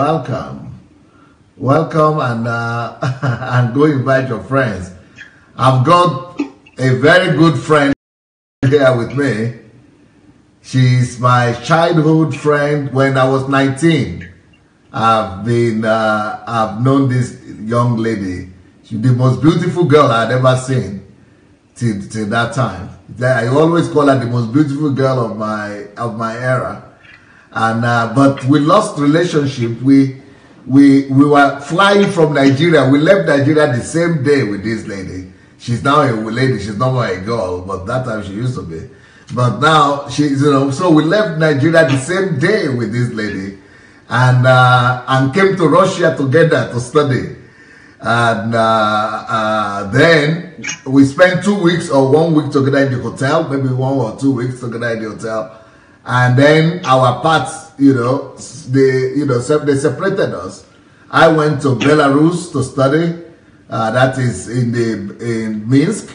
Welcome, welcome, and and go invite your friends. I've got a very good friend here with me. She's my childhood friend. When I was 19, I've known this young lady. She's the most beautiful girl I'd ever seen till that time. I always call her the most beautiful girl of my era. And but we lost relationship. We were flying from Nigeria. We left Nigeria the same day with this lady. She's now a lady. She's no more a girl, but that time she used to be. But now she's, so we left Nigeria the same day with this lady, and came to Russia together to study. And then we spent 2 weeks or 1 week together in the hotel, maybe 1 or 2 weeks together in the hotel. And then our paths, they separated us. I went to Belarus to study, that is in Minsk.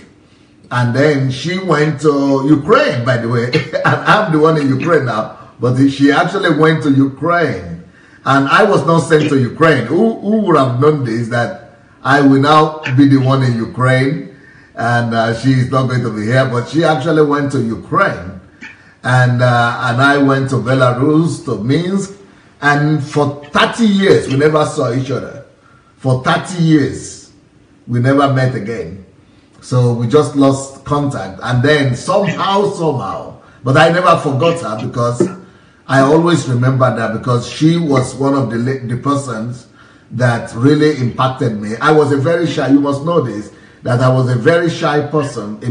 And then she went to Ukraine, by the way. And I'm the one in Ukraine now, but she actually went to Ukraine. And I was not sent to Ukraine. Who would have known this, that I will now be the one in Ukraine, and she is not going to be here, but she actually went to Ukraine. And I went to Belarus, to Minsk, and for 30 years we never saw each other. For 30 years we never met again. So we just lost contact. And then somehow, but I never forgot her, because I always remember that, because she was one of the persons that really impacted me. I was a very shy, you must know this, that I was a very shy person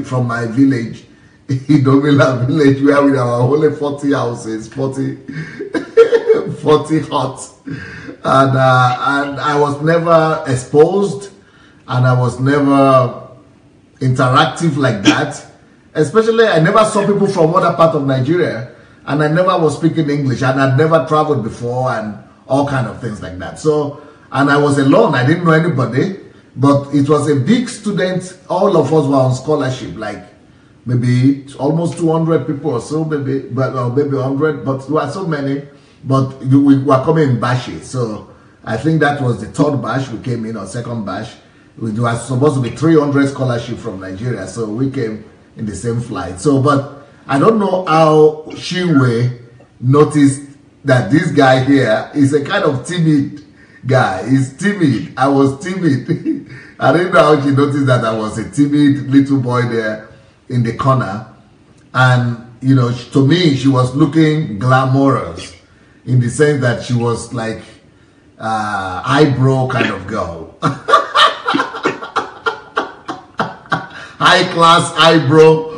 from my village, in Domila village, where we have only 40 houses, 40 huts, and I was never exposed, and I was never interactive like that. Especially, I never saw people from other part of Nigeria, and I never was speaking English, and I'd never traveled before, and all kind of things like that. So, and I was alone. I didn't know anybody, but it was a big student. All of us were on scholarship, like maybe almost 200 people or so, maybe 100, but there were so many. But we were coming in batches. So I think that was the third batch we came in, or second batch. We were supposed to be 300 scholarship from Nigeria, so we came in the same flight. So, but I don't know how Chinwe noticed that this guy here is a kind of timid guy. He's timid. I was timid. I didn't know how she noticed that I was a timid little boy there in the corner. And, to me, she was looking glamorous, in the sense that she was like eyebrow kind of girl. High class eyebrow.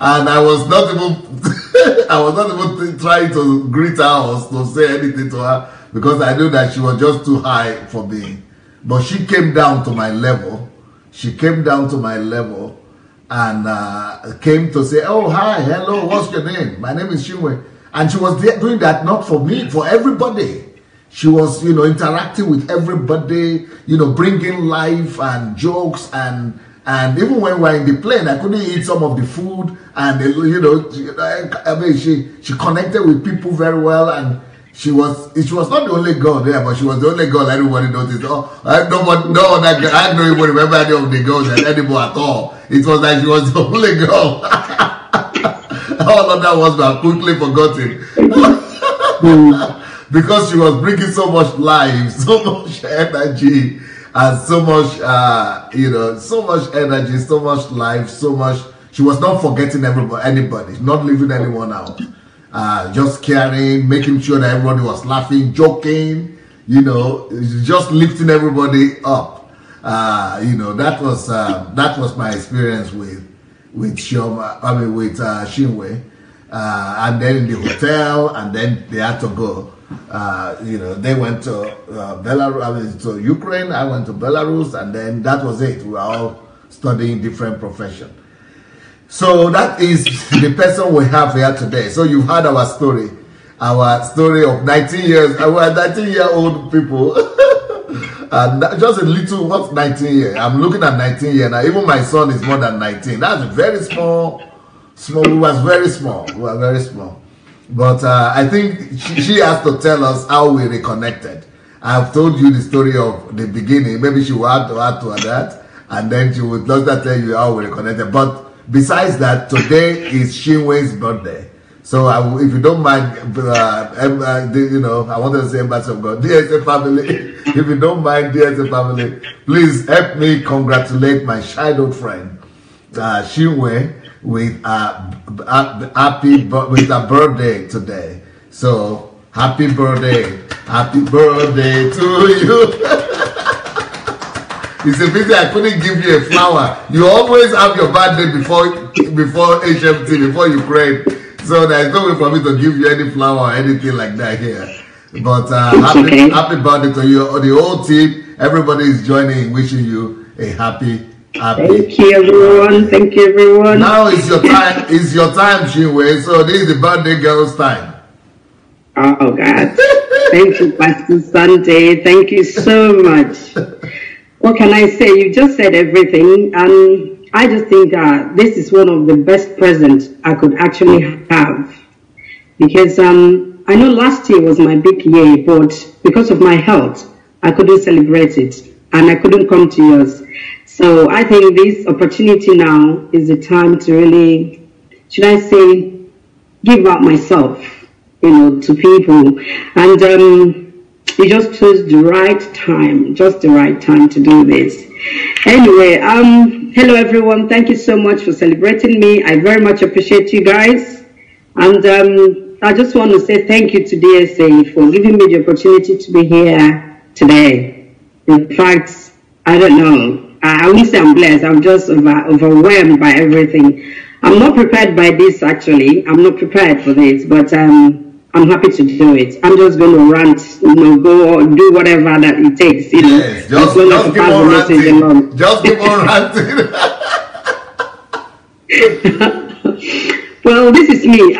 And I was not even trying to greet her or to say anything to her, because I knew that she was just too high for me. But she came down to my level. She came down to my level and came to say, "Oh, hi, hello, what's your name? My name is Chinwe." And she was doing that not for me, for everybody. She was, interacting with everybody, bringing life and jokes, and even when we were in the plane, I couldn't eat some of the food, and I mean, she connected with people very well, and she was not the only girl there, but she was the only girl everybody noticed. Oh, I don't even remember any of the girls anymore at all. It was like she was the only girl. All of that was quickly forgotten. Because she was bringing so much life, so much energy, and so much, so much energy, so much life, so much. She was not forgetting anybody, not leaving anyone out. Just caring, making sure that everybody was laughing, joking, just lifting everybody up. That was my experience with Chinwe. And then in the hotel, and then they had to go. They went to Belarus, to Ukraine. I went to Belarus, and then that was it. We were all studying different professions. So that is the person we have here today. So you've heard our story of 19 years. We're 19-year-old people. And just a little, what's 19 years? I'm looking at 19 years now. Even my son is more than 19. That's very small. We were very small. But I think she has to tell us how we reconnected. I've told you the story of the beginning. Maybe she will add to that, and then she would just tell you how we reconnected. But besides that, today is Chinwe's birthday. So if you don't mind, you know, I wanted to say Embassy of God, DSA family, if you don't mind, DSA family, please help me congratulate my childhood friend, Chinwe, with a birthday today. So happy birthday to you. It's a pity I couldn't give you a flower. You always have your birthday before HMT, before Ukraine. So there's no way for me to give you any flower or anything like that here. But happy birthday to you. The whole team, everybody is joining, wishing you a happy. Thank you, everyone. Thank you, everyone. Now it's your time. It's your time, Chinwe. So this is the birthday girl's time. Oh, God. Thank you, Pastor Sunday. Thank you so much. What can I say? You just said everything. And I just think this is one of the best presents I could actually have. Because I know last year was my big year, but because of my health, I couldn't celebrate it. And I couldn't come to yours. So I think this opportunity now is the time to really, should I say, give out myself, you know, to people. And you just chose the right time, just the right time to do this. Anyway, hello everyone. Thank you so much for celebrating me. I very much appreciate you guys. And I just want to say thank you to DSA for giving me the opportunity to be here today. In fact, I don't know. I won't say I'm blessed. I'm just overwhelmed by everything. I'm not prepared by this, actually. I'm not prepared for this, but I'm happy to do it. I'm just going to rant, you know, go or do whatever that it takes, you know. Yes, just keep on ranting. Just keep on ranting. Well, this is me.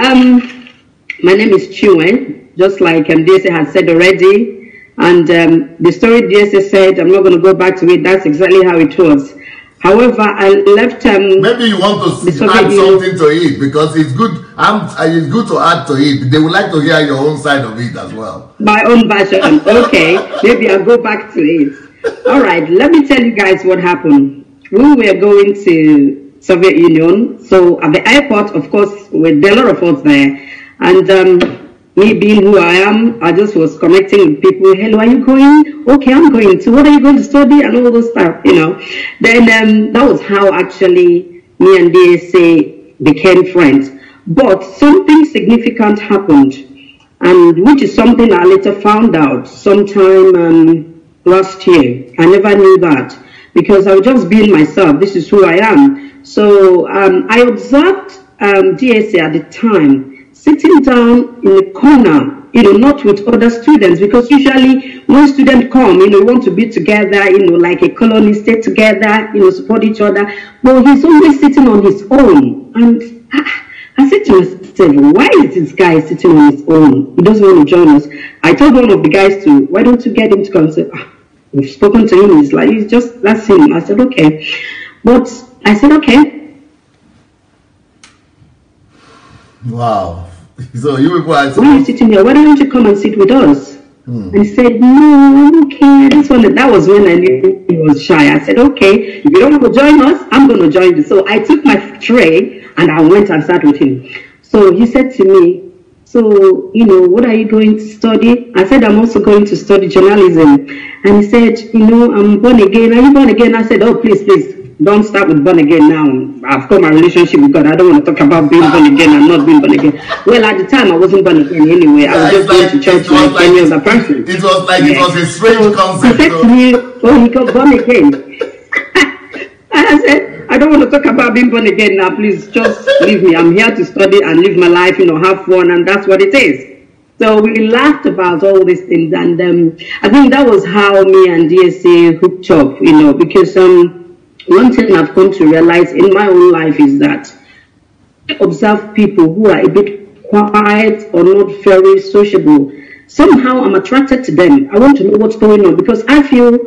My name is Chinwe, just like DSA has said already. And the story DSA said, I'm not going to go back to it. That's exactly how it was. However, I left. Maybe you want to add something to it, because it's good. It's good to add to it. They would like to hear your own side of it as well. My own version. Okay, maybe I'll go back to it. All right, let me tell you guys what happened. We were going to Soviet Union. So at the airport, of course, there were a lot of us there, and me being who I am, I just was connecting with people. Hello, are you going? Okay, I'm going. So what are you going to study? And all those stuff, you know. Then that was how actually me and DSA became friends. But something significant happened, and which is something I later found out sometime last year. I never knew that, because I was just being myself. This is who I am. So I observed DSA at the time sitting down in a corner, you know, not with other students, because usually when students come, you know, we want to be together, you know, like a colony, stay together, you know, support each other. But he's always sitting on his own. And I said to myself, why is this guy sitting on his own? He doesn't want to join us. I told one of the guys to, why don't you get him to come? I said, we've spoken to him. He's like, he's just, that's him. I said, okay. But I said, okay. Wow. So you people are why are you sitting here? Why don't you come and sit with us? And he said, no, I'm okay. That was when I knew he was shy. I said, okay, if you don't want to join us, I'm going to join you. So I took my tray and I went and sat with him. So he said to me, so, you know, what are you going to study? I said, I'm also going to study journalism. And he said, you know, I'm born again. Are you born again? I said, oh, please. Don't start with born again now. I've got my relationship with God. I don't want to talk about being born again and not being born again. Well, at the time, I wasn't born again anyway. I was just going to church like any other person. It was like, it was a strange concept. He said to me, oh, he got born again. And I said, I don't want to talk about being born again now. Please, just leave me. I'm here to study and live my life, you know, have fun, and that's what it is. So we laughed about all these things, and I think that was how me and DSA hooked up, you know, because one thing I've come to realize in my own life is that I observe people who are a bit quiet or not very sociable. Somehow I'm attracted to them. I want to know what's going on, because I feel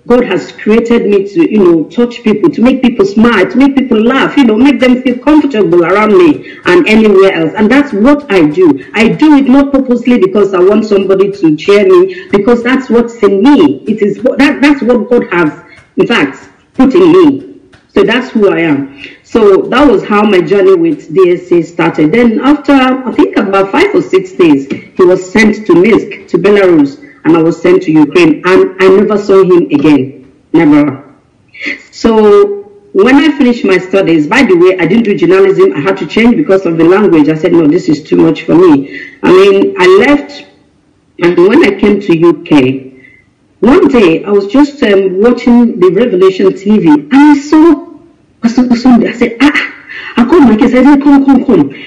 God has created me to, touch people, to make people smile, to make people laugh, make them feel comfortable around me and anywhere else. And that's what I do. I do it not purposely because I want somebody to cheer me, because that's what's in me. That's what God has, in fact, put in me. So that's who I am. So that was how my journey with DSA started. Then after, I think about 5 or 6 days, he was sent to Minsk, to Belarus, and I was sent to Ukraine, and I never saw him again. Never. So when I finished my studies, by the way, I didn't do journalism. I had to change because of the language. I said, no, this is too much for me. I mean, I left, and when I came to UK, one day I was just watching the Revelation TV, and I saw Pastor Sunday. I said, I called my kids. I said, come.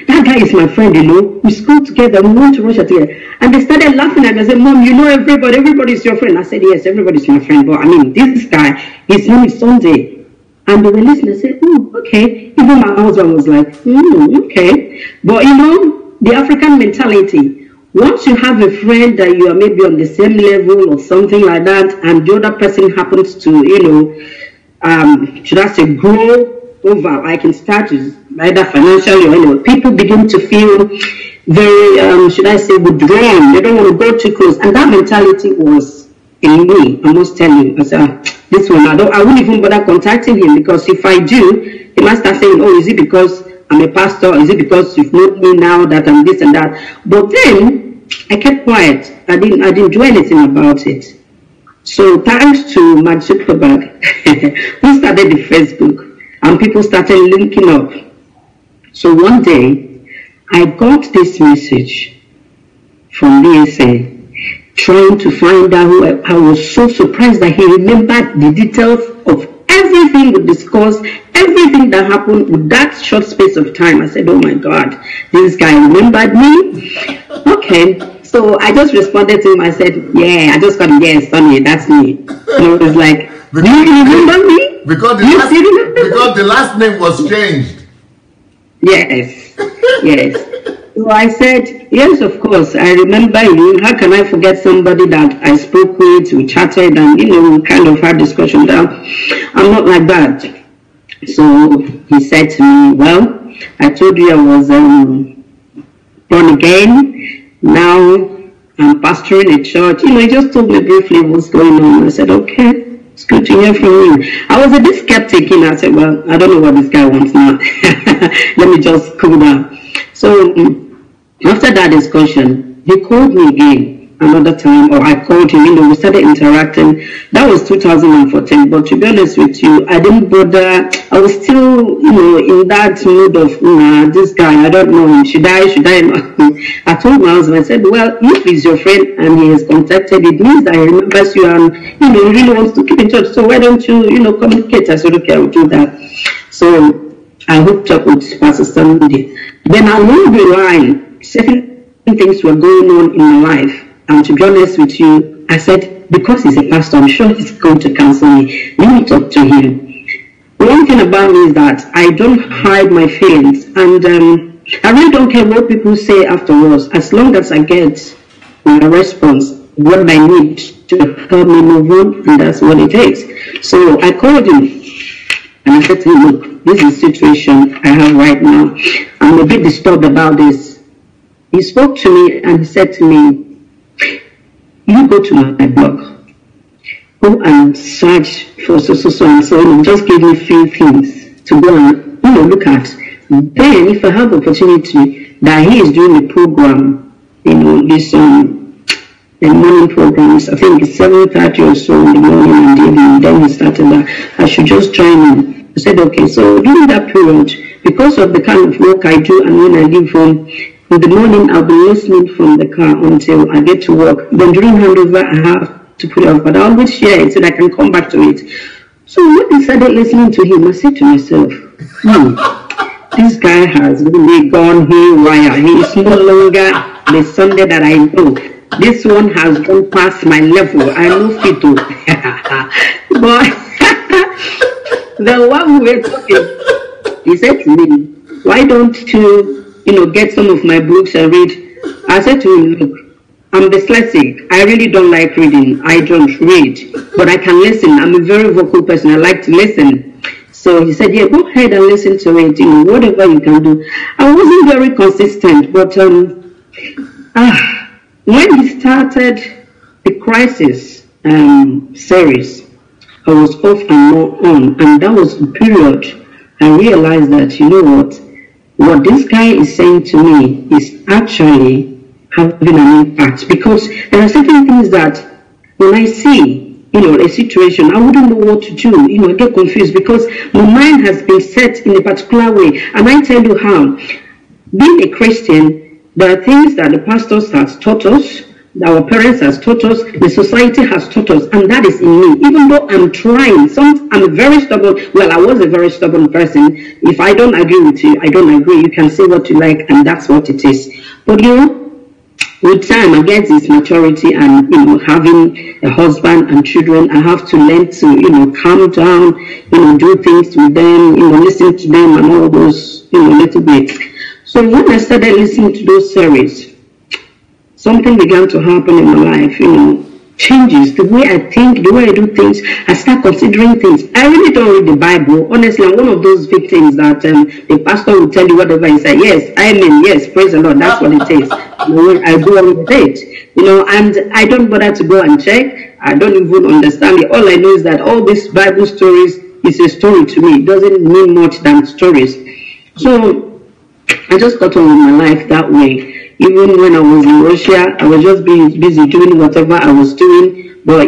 That guy is my friend, We school together. We went to Russia together. And they started laughing at me. I said, Mom, you know everybody. Everybody's your friend. I said, yes, everybody's my friend. But I mean, this guy, his name is Sunday. And they were listening. I said, oh, okay. Even my husband was like, okay. But the African mentality, once you have a friend that you are maybe on the same level or something like that, and the other person happens to, should I say, grow over, like in status, either financially or anyway, people begin to feel very, should I say, withdrawn. They don't want to go too close. And that mentality was in me, I must tell you. I said, this one, I wouldn't even bother contacting him, because if I do, he might start saying, oh, is it because I'm a pastor? Is it because you've known me now that I'm this and that? But then I kept quiet. I didn't do anything about it. So thanks to Mark Zuckerberg, who started the Facebook, and people started linking up. So one day, I got this message from DSA trying to find out who I was so surprised that he remembered the details of everything we discussed, everything that happened with that short space of time. I said, oh my God, this guy remembered me. Okay. So I just responded to him. I said, yeah, I just got it. Yes, Sonny, that's me. It was like, do you remember me? Because the last name was changed. Yes, yes. So I said, yes, of course, I remember you. How can I forget somebody that I spoke with, we chatted, and, we kind of had discussion down. I'm not like that. So he said to me, well, I told you I was born again. Now I'm pastoring a church. He just told me briefly what's going on. I said, okay. It's good to hear from you. I was a bit skeptic, I said, well, I don't know what this guy wants now. Let me just cool down. So after that discussion, he called me again another time, or I called him, we started interacting. That was 2014, but to be honest with you, I didn't bother. I was still, in that mood of, this guy, I don't know him. Should I not? I told my husband, I said, well, if he's your friend and he has contacted, it means that he remembers you and, he really wants to keep in touch. So why don't you, communicate? I said, okay, I'll do that. So I hooked up with Pastor Sunday. Then along the line, certain things were going on in my life. And to be honest with you, I said, because he's a pastor, I'm sure he's going to counsel me. Let me talk to him. One thing about me is that I don't hide my feelings. And I really don't care what people say afterwards, as long as I get a response, what I need to help me move on, and that's what it takes. So I called him, and I said to him, look, this is the situation I have right now. I'm a bit disturbed about this. He spoke to me, and he said to me, you go to my blog, go and search for so and so, just give me a few things to go and look at. Then if I have opportunity that he is doing a program, this the morning programs, I think it's 7:30 or so in the morning and the evening, then he started that I should just join him. I said, okay. So during that period, because of the kind of work I do, and when I leave home in the morning, I'll be listening from the car until I get to work. Then during handover, I have to put it off, but I always share it so that I can come back to it. So when I started listening to him, I said to myself, this guy has really gone haywire. He is no longer the Sunday that I know. This one has gone past my level. I know Fito. But the one we were talking, he said to me, why don't you, get some of my books and read? I said to him, look, I'm dyslexic. I really don't like reading. I don't read, but I can listen. I'm a very vocal person. I like to listen. So he said, yeah, go ahead and listen to it, whatever you can do. I wasn't very consistent, but when he started the Crisis series, I was off and more on, and that was the period I realized that, what this guy is saying to me is actually having an impact, because there are certain things that when I see, a situation, I wouldn't know what to do. I get confused because my mind has been set in a particular way. And I tell you how, being a Christian, there are things that the pastors has taught us, that our parents has taught us, the society has taught us, and that is in me. Even though I'm trying, I'm a very stubborn, I was a very stubborn person. If I don't agree with you, I don't agree. You can say what you like, and that's what it is. But with time, I get this maturity and, having a husband and children, I have to learn to, calm down, do things with them, listen to them and all those, little bits. So when I started listening to those series, something began to happen in my life, changes the way I think, the way I do things. I start considering things. I really don't read the Bible. Honestly, I'm one of those victims that the pastor will tell you whatever he says. Yes, amen, yes, praise the Lord. That's what it is. I go on with it, and I don't bother to go and check. I don't even understand it. All I know is that all these Bible stories is a story to me. It doesn't mean much than stories. So I just got on with my life that way. Even when I was in Russia, I was just being busy doing whatever I was doing. But,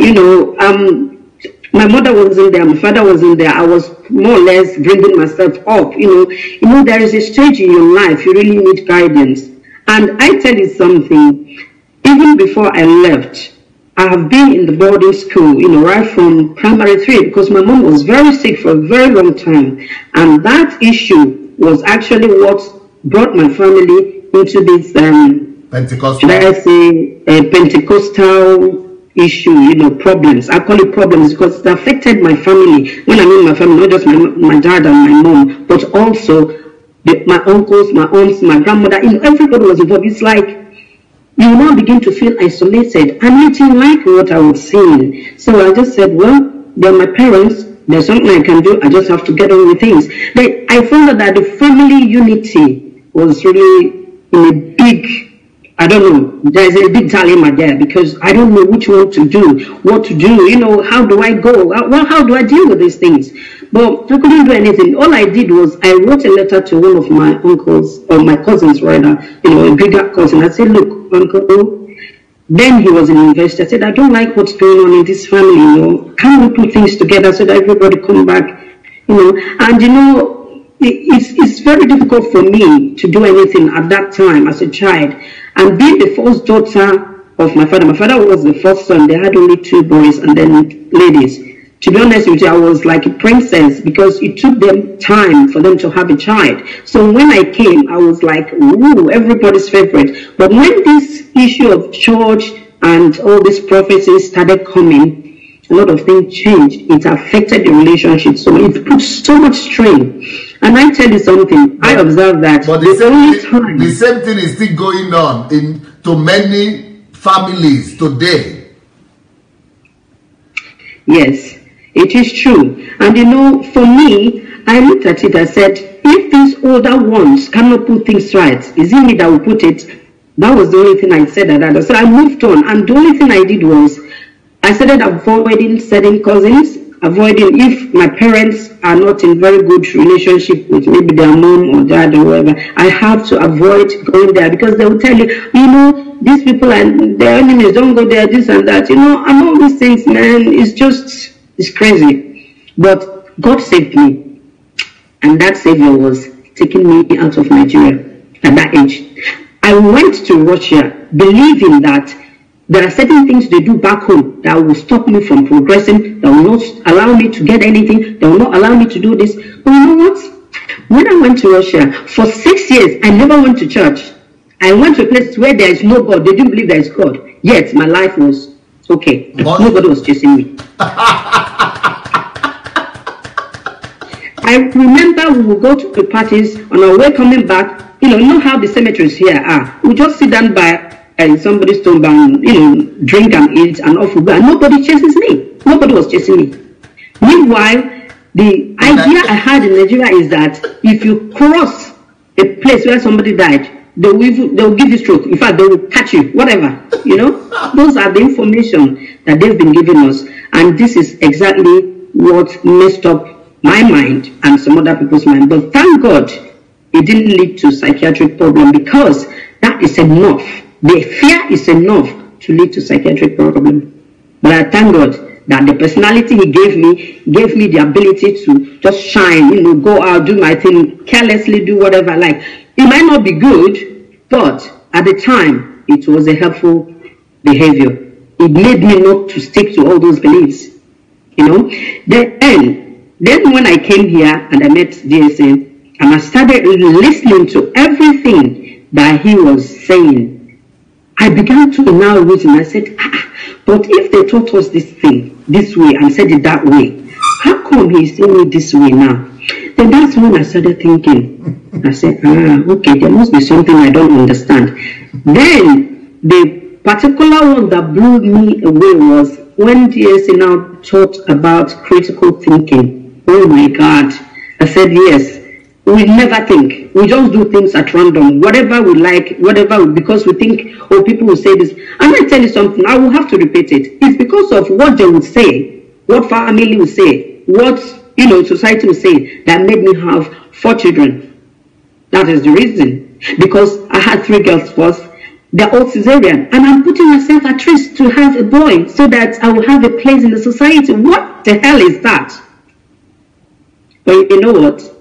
my mother wasn't there, my father wasn't there. I was more or less bringing myself up. There is a stage in your life you really need guidance. And I tell you something, even before I left, I have been in the boarding school, right from primary 3, because my mom was very sick for a very long time. And that issue was actually what brought my family into this Pentecostal, Pentecostal issue, problems. I call it problems because it affected my family. When I mean my family, not just my dad and my mom, but also my uncles, my aunts, my grandmother, everybody was involved. It's like you now begin to feel isolated. And I didn't like what I was seeing. So I just said, well, they're my parents. There's something I can do. I just have to get on with things. But I found out that the family unity was really in a big, I don't know, there's a big dilemma there because I don't know which one to do, what to do, how do I go, how do I deal with these things? But I couldn't do anything. All I did was I wrote a letter to one of my uncles, or my cousins rather, a bigger cousin. I said, look, uncle, then he was an investor. I said, I don't like what's going on in this family, Can we put things together so that everybody come back, and it's very difficult for me to do anything at that time as a child. And being the first daughter of my father was the first son. They had only 2 boys and then ladies. To be honest with you, I was like a princess because it took them time for them to have a child. So when I came, I was like, ooh, everybody's favorite. But when this issue of church and all these prophecies started coming, a lot of things changed. It affected the relationship. So it put so much strain. And I tell you something, I observed that. But the same thing is still going on to many families today. Yes, it is true. And for me, I looked at it, I said, if these older ones cannot put things right, is it me that will put it? That was the only thing I said at that. So I moved on. And the only thing I did was, I started avoiding certain cousins, avoiding if my parents are not in very good relationship with maybe their mom or dad or whatever, I have to avoid going there because they will tell you, these people are their enemies, don't go there, this and that, and all these things, man, it's crazy. But God saved me. And that savior was taking me out of Nigeria at that age. I went to Russia believing that there are certain things they do back home that will stop me from progressing, that will not allow me to get anything, that will not allow me to do this. But you know what? When I went to Russia, for 6 years, I never went to church. I went to a place where there is no God. They didn't believe there is God. Yet, my life was okay. Nobody was chasing me. I remember we would go to the parties on our way coming back. You know how the cemeteries here are. We just sit down by somebody's stone bound, drink and eat and off we go. And nobody chases me. Nobody was chasing me. Meanwhile, the idea I had in Nigeria is that if you cross a place where somebody died, they will give you stroke. In fact, they will catch you, whatever. Those are the information that they've been giving us. And this is exactly what messed up my mind and some other people's mind. But thank God it didn't lead to psychiatric problem, because that is enough. The fear is enough to lead to psychiatric problem. But I thank God that the personality he gave me the ability to just shine, go out, do my thing, carelessly do whatever I like. It might not be good, but at the time, it was a helpful behavior. It made me not to stick to all those beliefs, Then when I came here and I met DSA, and I started listening to everything that he was saying, I began to now reason. I said, but if they taught us this thing this way and said it that way, how come he's saying it this way now? Then that's when I started thinking. I said, okay, there must be something I don't understand. Then the particular one that blew me away was when DSA now taught about critical thinking. Oh my God. I said, yes. We never think. We just do things at random. Whatever we like, because we think, oh, people will say this. And I tell you something, I will have to repeat it. It's because of what they would say, what family will say, what society will say, that made me have 4 children. That is the reason. Because I had 3 girls first. They're all cesarean. And I'm putting myself at risk to have a boy so that I will have a place in the society. What the hell is that? But you know what?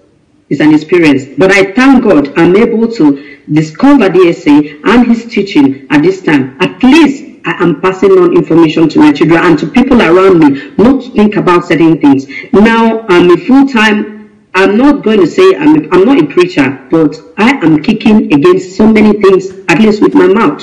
It's an experience. But I thank God I'm able to discover DSA and his teaching at this time. At least I am passing on information to my children and to people around me, not to think about certain things. Now I'm a full-time, I'm not going to say I'm not a preacher, but I am kicking against so many things, at least with my mouth.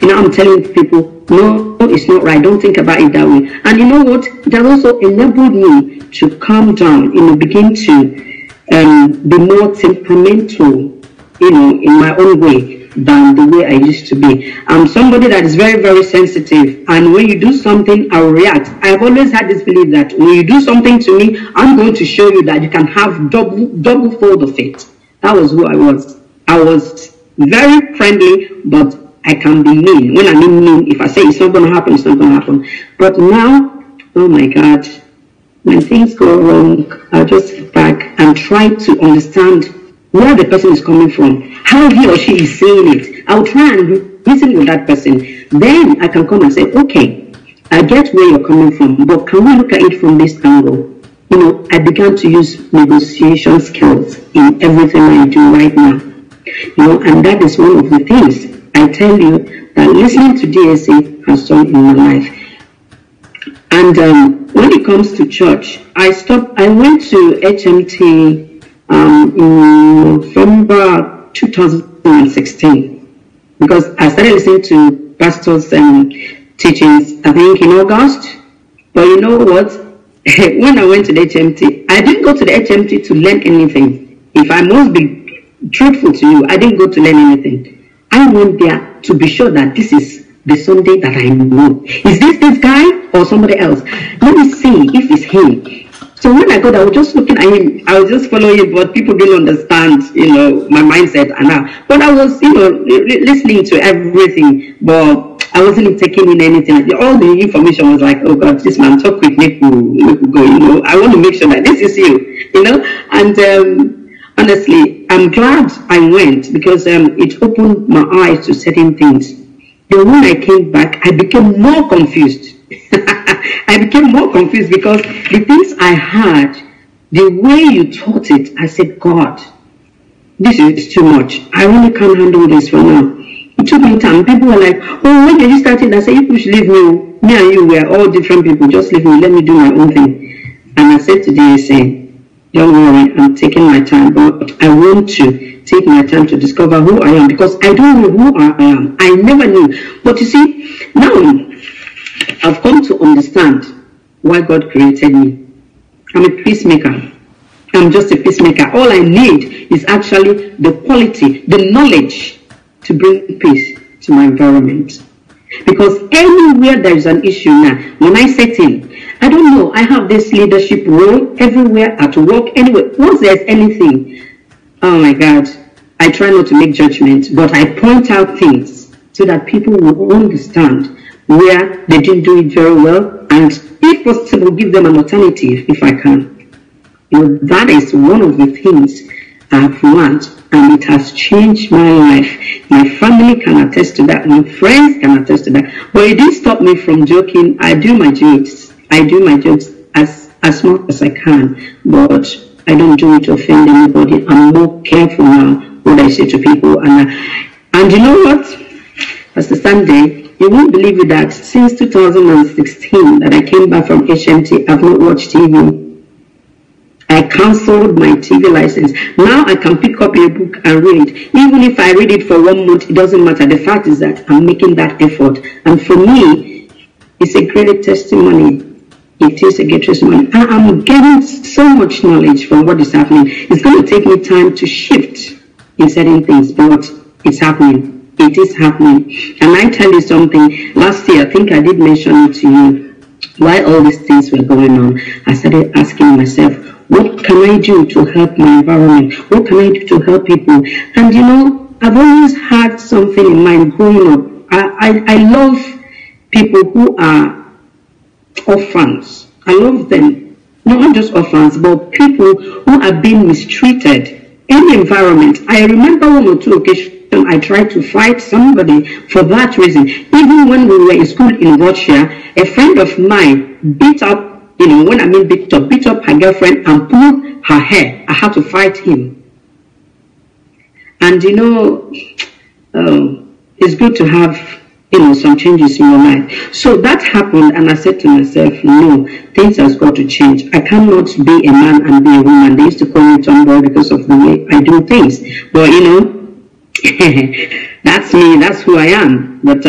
I'm telling people, no, it's not right. Don't think about it that way. And you know what? It has also enabled me to calm down, begin to be more temperamental, in my own way than the way I used to be. I'm somebody that is very, very sensitive. And when you do something, I will react. I've always had this belief that when you do something to me, I'm going to show you that you can have double fold of it. That was who I was. I was very friendly, but I can be mean. When I mean mean, if I say it's not going to happen, it's not going to happen. But now, oh my God, when things go wrong, I'll just sit back and try to understand where the person is coming from, how he or she is saying it. I'll try and listen with that person. Then I can come and say, okay, I get where you're coming from, but can we look at it from this angle? I began to use negotiation skills in everything I do right now. And that is one of the things I tell you that listening to DSA has done in my life. And when it comes to church, I went to HMT in November 2016 because I started listening to pastors' teachings, I think in August. But you know what? When I went to the HMT, I didn't go to the HMT to learn anything. If I must be truthful to you, I didn't go to learn anything. I went there to be sure that this is the Sunday that I know. Is this guy or somebody else? Let me see if it's him. So when I got, I was just looking at him. I was just following him, but people didn't understand, my mindset and how. But I was, listening to everything, but I wasn't taking in anything. All the information was like, oh God, this man talk quick, make we go. I want to make sure that this is you, And honestly, I'm glad I went because it opened my eyes to certain things. Then when I came back, I became more confused. I became more confused because the things I had, the way you taught it, I said, God, this is too much. I really can't handle this for now. It took me time. People were like, oh, when did you start it? I said, you should leave me. Me and you were all different people. Just leave me. Let me do my own thing. And I said to DSA, don't worry, I'm taking my time, but I want to take my time to discover who I am because I don't know who I am. I never knew. But you see, now I've come to understand why God created me. I'm a peacemaker. I'm just a peacemaker. All I need is actually the quality, the knowledge to bring peace. to my environment. Because anywhere there is an issue now, when I set in, I don't know, I have this leadership role everywhere, at work, anywhere. Once there's anything, oh my God, I try not to make judgment, but I point out things so that people will understand where they didn't do it very well, and if possible, give them an alternative if I can. You know, that is one of the things I've learned, and it has changed my life. My family can attest to that. My friends can attest to that. But it didn't stop me from joking. I do my jokes. I do my jokes as much as I can, but I don't do it to offend anybody. I'm more careful now what I say to people. And you know what? Pastor Sunday, you won't believe it that since 2016 that I came back from HMT, I've not watched TV. I cancelled my TV license. Now I can pick up a book and read it. Even if I read it for 1 month, it doesn't matter. The fact is that I'm making that effort. And for me, it's a great testimony. It is a great testimony. I'm getting so much knowledge from what is happening. It's going to take me time to shift in certain things, but it's happening. It is happening. And I tell you something, last year, I think I did mention it to you, while all these things were going on, I started asking myself, what can I do to help my environment? What can I do to help people? And you know, I've always had something in mind growing up. I love people who are orphans. I love them. Not just orphans, but people who are being mistreated in the environment. I remember 1 or 2 occasions I tried to fight somebody for that reason. Even when we were in school in Russia, a friend of mine beat up, you know, when I mean beat up her girlfriend and pulled her hair. I had to fight him. And you know, it's good to have, you know, some changes in your life. So that happened, and I said to myself, no, things has got to change. I cannot be a man and be a woman. They used to call me tomboy because of the way I do things. But you know, that's me, that's who I am. But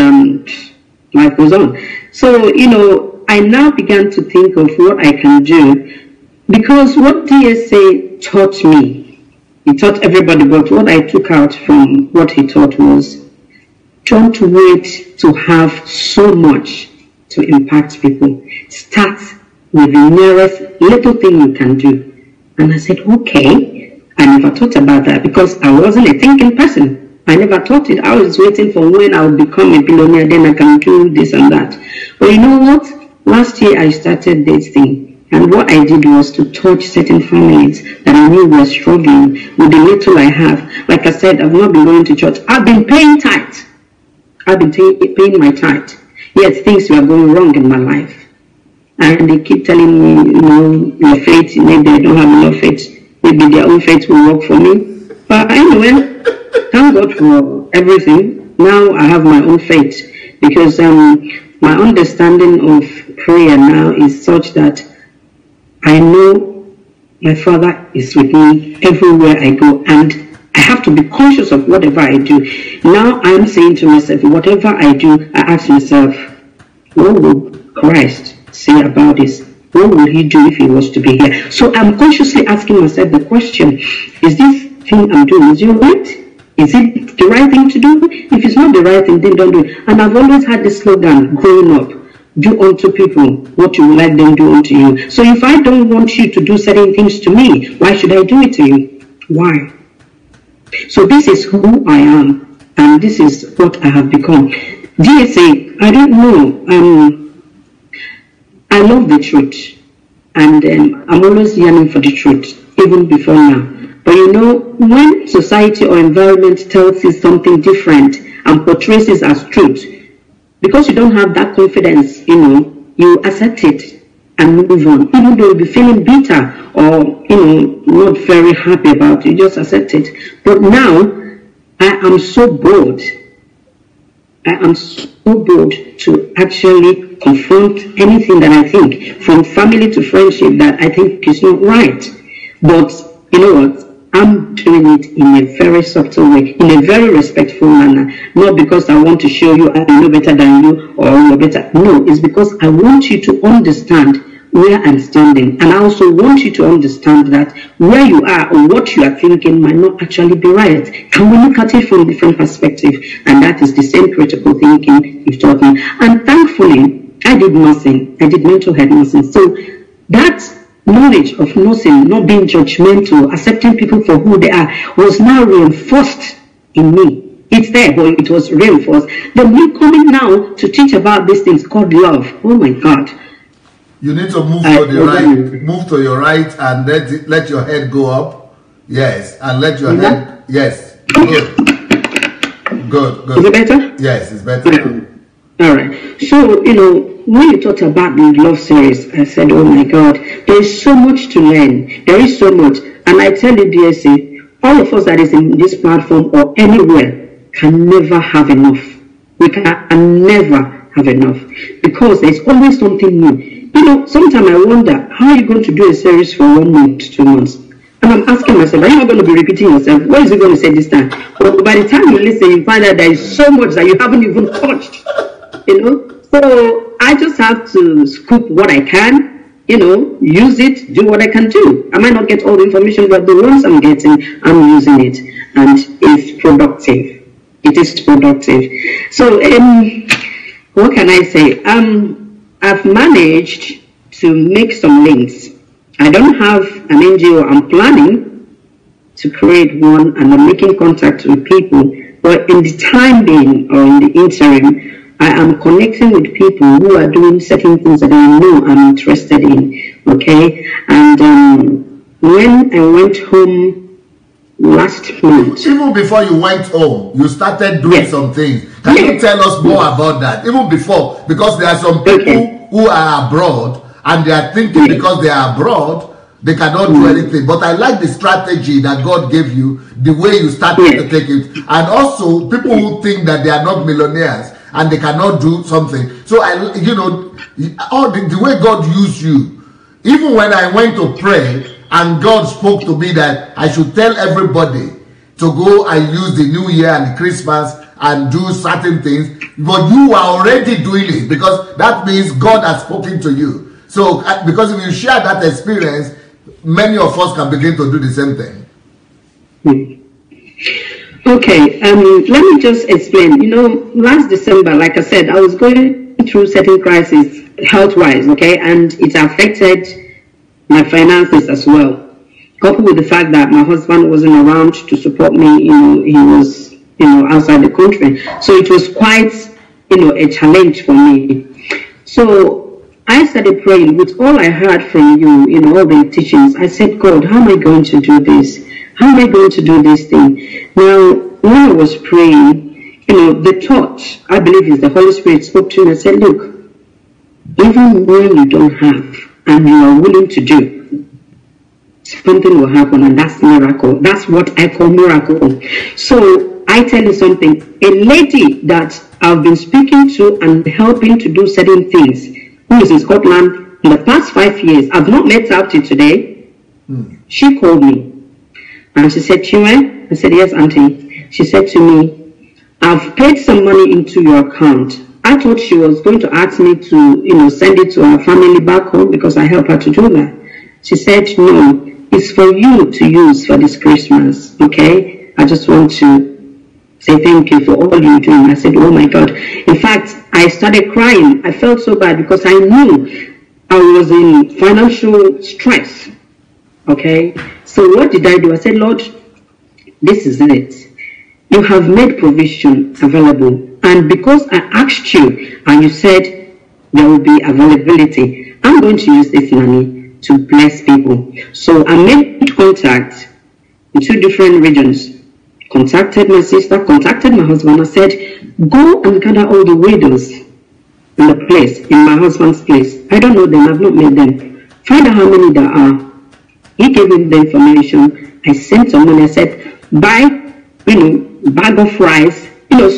life goes on. So, you know, I now began to think of what I can do, because what DSA taught me, he taught everybody, but what I took out from what he taught was, don't wait to have so much to impact people. Start with the nearest little thing you can do. And I said, okay, I never thought about that because I wasn't a thinking person. I never thought it. I was waiting for when I would become a billionaire, then I can do this and that. But you know what? Last year I started this thing, and what I did was to touch certain families that I knew were struggling with the little I have. Like I said, I've not been going to church. I've been paying tithe. I've been paying my tithe. Yet things were going wrong in my life. And they keep telling me, you know, your faith, maybe I don't have enough faith. Maybe their own faith will work for me. But anyway, thank God for everything. Now I have my own faith, because my understanding of prayer now is such that I know my Father is with me everywhere I go, and I have to be conscious of whatever I do. Now I'm saying to myself, whatever I do, I ask myself, what will Christ say about this? What will he do if he was to be here? So I'm consciously asking myself the question, is this thing I'm doing, is it right? Is it the right thing to do? If it's not the right thing, then don't do it. And I've always had this slogan growing up, do unto people what you would like them to do unto you. So if I don't want you to do certain things to me, why should I do it to you? Why? So this is who I am, and this is what I have become. DSA, I don't know. I love the truth, and I'm always yearning for the truth, even before now. But you know, when society or environment tells you something different and portrays it as truth, because you don't have that confidence, you know, you accept it and move on. Even though you'll be feeling bitter or, you know, not very happy about it, you just accept it. But now, I am so bold. I am so bold to actually confront anything that I think, from family to friendship, that I think is not right. But you know what? I'm doing it in a very subtle way, in a very respectful manner. Not because I want to show you I know better than you or you're better. No, it's because I want you to understand where I'm standing. And I also want you to understand that where you are or what you are thinking might not actually be right. Can we look at it from a different perspective? And that is the same critical thinking you've taught me. And thankfully, I did nursing. I did mental health nursing. So that knowledge of nursing, not being judgmental, accepting people for who they are, was now reinforced in me. It's there, but it was reinforced. Then you coming now to teach about these things called love. Oh my God. You need to move to the right. Move to your right and let your head go up. Yes, and let your head. Yes. Good. Good. Is it better? Yes, it's better. All right. So, when you talked about the love series, I said, oh my God, there is so much to learn. There is so much. And I tell you, DSA, all of us that is in this platform or anywhere can never have enough. We can never have enough because there's always something new. Sometimes I wonder, how are you going to do a series for 1 month, 2 months? And I'm asking myself, are you not going to be repeating yourself? What is it going to say this time? Well, by the time you listen, you find out there is so much that you haven't even touched. So I just have to scoop what I can, use it, do what I can do. I might not get all the information, but the ones I'm getting, I'm using it. And it's productive. It is productive. So, what can I say? I've managed to make some links. I don't have an NGO. I'm planning to create one, and I'm making contact with people. But in the time being, or in the interim, I am connecting with people who are doing certain things that I know I'm interested in. Okay? And when I went home last month. Even before you went home, you started doing some things. Can you tell us more about that? Even before, because there are some people who are abroad and they are thinking because they are abroad, they cannot do anything. But I like the strategy that God gave you, the way you started to take it. And also, people who think that they are not millionaires and they cannot do something. So, the way God used you, even when I went to pray, and God spoke to me that I should tell everybody to go and use the New Year and the Christmas and do certain things. But you are already doing it because that means God has spoken to you. So, because if you share that experience, many of us can begin to do the same thing. Okay, let me just explain. Last December, like I said, I was going through certain crises health-wise, okay, and it affected my finances as well, coupled with the fact that my husband wasn't around to support me. He was outside the country, so it was quite a challenge for me. So I started praying with all I heard from you, all the teachings. I said, God, how am I going to do this? How am I going to do this thing? Now, when I was praying, the thought, I believe is the Holy Spirit spoke to me and said, look, even when you don't have and you are willing to do, something will happen, and that's miracle. That's what I call miracle. So I tell you something, a lady that I've been speaking to and helping to do certain things, who is in Scotland in the past 5 years, I've not met her up to today. She called me and she said, Chinwe? I said, yes, auntie. She said to me, I've paid some money into your account. I thought she was going to ask me to, send it to her family back home because I help her to do that. She said, no, it's for you to use for this Christmas, okay? I just want to say thank you for all you're doing. I said, oh my God. In fact, I started crying. I felt so bad because I knew I was in financial stress, okay? So what did I do? I said, Lord, this is it. You have made provision available. And because I asked you and you said there will be availability, I'm going to use this money to bless people. So I made contact in 2 different regions. Contacted my sister, contacted my husband. I said, go and gather all the widows in the place, in my husband's place. I don't know them, I've not met them. Find out how many there are. He gave me the information. I sent some money. I said, buy, bag of rice,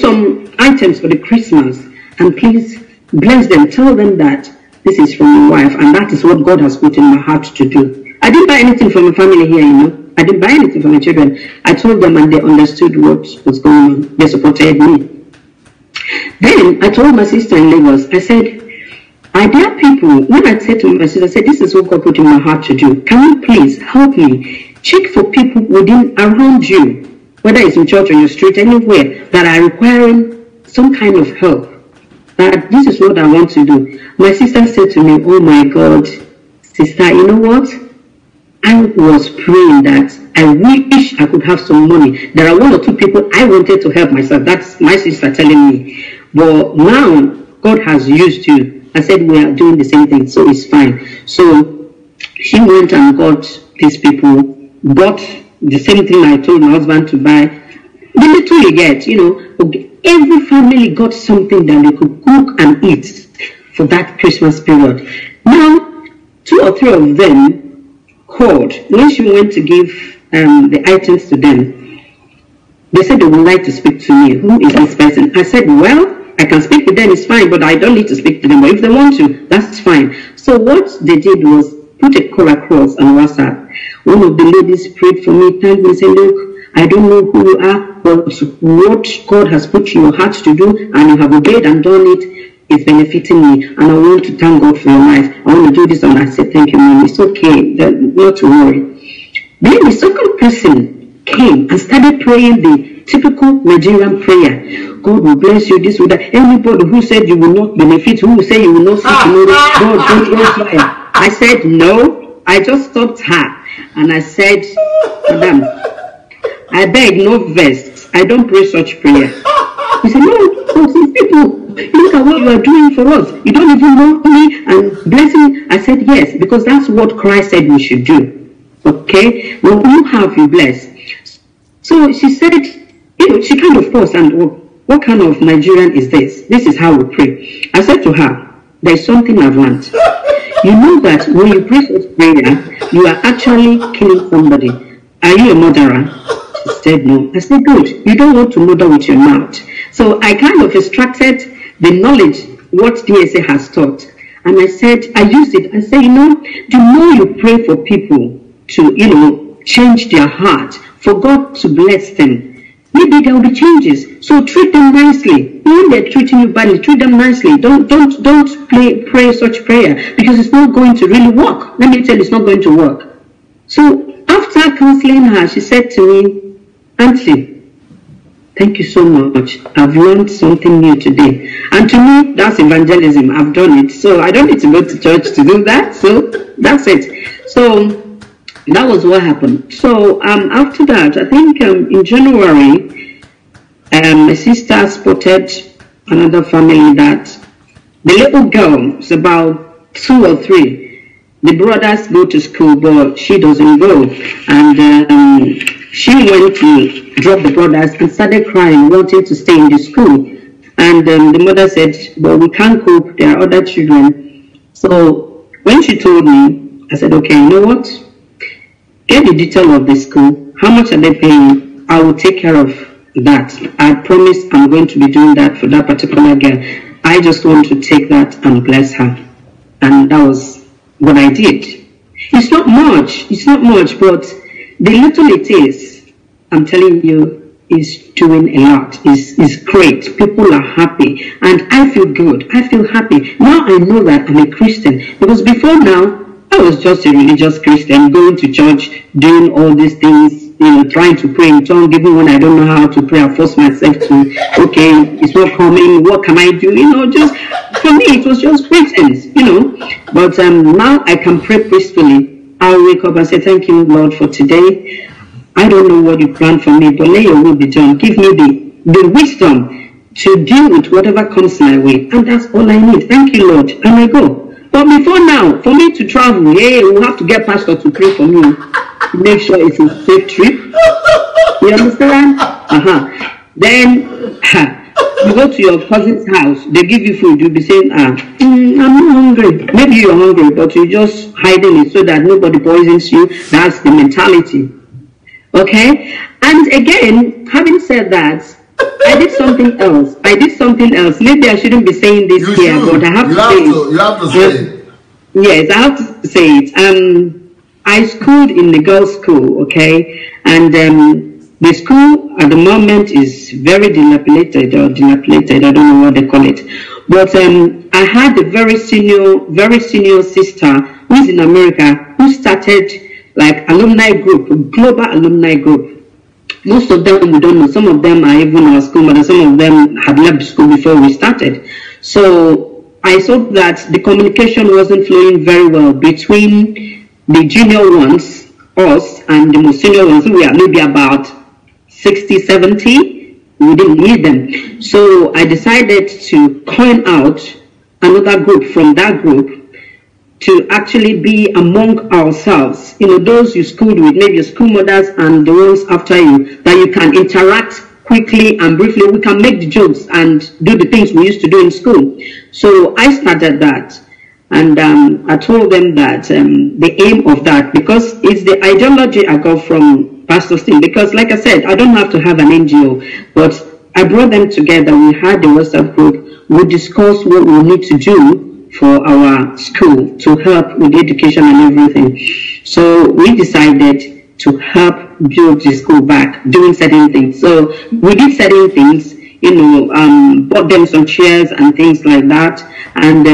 some items for the Christmas, and please bless them. Tell them that this is from your wife, and that is what God has put in my heart to do. I didn't buy anything from my family here, I didn't buy anything for my children. I told them, and they understood what was going on. They supported me. Then I told my sister in Lagos, I said, There are people, when I said to my sister, I said, this is what God put in my heart to do. Can you please help me? Check for people around you, whether it's in church or in your street, anywhere, that are requiring some kind of help. That this is what I want to do. My sister said to me, oh my God, sister, you know what? I was praying that I wish I could have some money. There are one or two people I wanted to help myself. That's my sister telling me. But now, God has used you. I said, we are doing the same thing, so it's fine. So she went and got these people, bought the same thing I told my husband to buy. The little you get, every family got something that they could cook and eat for that Christmas period. Now, 2 or 3 of them called. When she went to give the items to them, they said they would like to speak to me. Who is this person? I said, well, I can speak with them, it's fine, but I don't need to speak to them. But if they want to, that's fine. So what they did was put a call across on WhatsApp. One of the ladies prayed for me, thanked me, said, look, I don't know who you are, but what God has put in your heart to do, and you have obeyed and done it, is benefiting me. And I want to thank God for your life. I want to do this. And I said, thank you, ma'am. It's okay, not to worry. Then the second person came and started praying the typical Nigerian prayer. God will bless you, this, that. Anybody who said you will not benefit, who will say you will not see tomorrow, God, don't fire. I said, no. I just stopped her. And I said, madam, I beg, no verse. I don't pray such prayer. He said, no, these people, look at what you are doing for us. You don't even know me and blessing. I said, yes, because that's what Christ said we should do. Okay? When you have, you bless. So she said, she kind of paused and, what kind of Nigerian is this? This is how we pray. I said to her, there's something I've learned. You know that when you pray such prayer, you are actually killing somebody. Are you a murderer? She said, no. I said, good. You don't want to murder with your mouth. So I kind of extracted the knowledge, what DSA has taught. And I said, I used it. I said, the more you pray for people to, change their heart, for God to bless them, maybe there will be changes. So treat them nicely. When they're treating you badly, treat them nicely. Don't pray such prayer, because it's not going to really work. Let me tell you, it's not going to work. So after counseling her, she said to me, Auntie, thank you so much. I've learned something new today. And to me, that's evangelism. I've done it. So I don't need to go to church to do that. So that's it. So that was what happened. So after that, I think in January, my sister spotted another family that the little girl is about 2 or 3. The brothers go to school, but she doesn't go. And she went to drop the brothers and started crying, wanting to stay in the school. And the mother said, well, we can't cope. There are other children. So when she told me, I said, okay, you know what? Get the detail of the school. How much are they paying? I will take care of that. I promise I'm going to be doing that for that particular girl. I just want to take that and bless her. And that was what I did. It's not much, but the little it is, I'm telling you, is doing a lot. It's great. People are happy. And I feel good. I feel happy. Now I know that I'm a Christian. Because before now, I was just a religious Christian, going to church, doing all these things, trying to pray in tongues, even when I don't know how to pray. I force myself to, okay, it's not coming, what can I do? Just, for me, it was just pretense, But now I can pray peacefully. I'll wake up and say, thank you, Lord, for today. I don't know what you planned for me, but let your will be done. Give me the wisdom to deal with whatever comes my way. And that's all I need. Thank you, Lord. And I go. But before now, for me to travel, we'll have to get pastor to pray for me. To make sure it's a safe trip. You understand? Then you go to your cousin's house, they give you food, you'll be saying, I'm not hungry. Maybe you're hungry, but you're just hiding it so that nobody poisons you. That's the mentality. Okay? And again, having said that, I did something else. Maybe I shouldn't be saying this here, but I have to say it. You have to say it. Yes, I have to say it. I schooled in the girls' school, okay? And the school at the moment is very dilapidated, I don't know what they call it. But I had a very senior sister who's in America who started like alumni group, global alumni group. Most of them we don't know. Some of them are even our school, but some of them had left school before we started. So I saw that the communication wasn't flowing very well between the junior ones, us, and the most senior ones. We are maybe about 60, 70. We didn't need them. So I decided to coin out another group from that group to actually be among ourselves, those you schooled with, maybe your school mothers and the ones after you, that you can interact quickly and briefly. We can make the jokes and do the things we used to do in school. So I started that, and I told them that the aim of that, because it's the ideology I got from Pastor Steve, because like I said, I don't have to have an NGO, but I brought them together. We had the WhatsApp group. We discussed what we need to do for our school to help with education and everything. So we decided to help build the school back, doing certain things. So we did certain things, bought them some chairs and things like that. And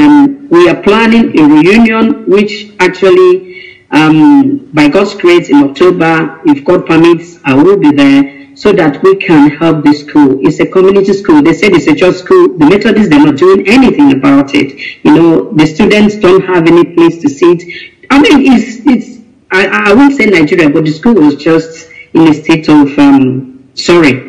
we are planning a reunion, which actually, by God's grace, in October, if God permits, I will be there, so that we can help the school. It's a community school. They said it's a church school. The Methodists, they're not doing anything about it. The students don't have any place to sit. I mean, I won't say Nigeria, but the school was just in a state of sorry.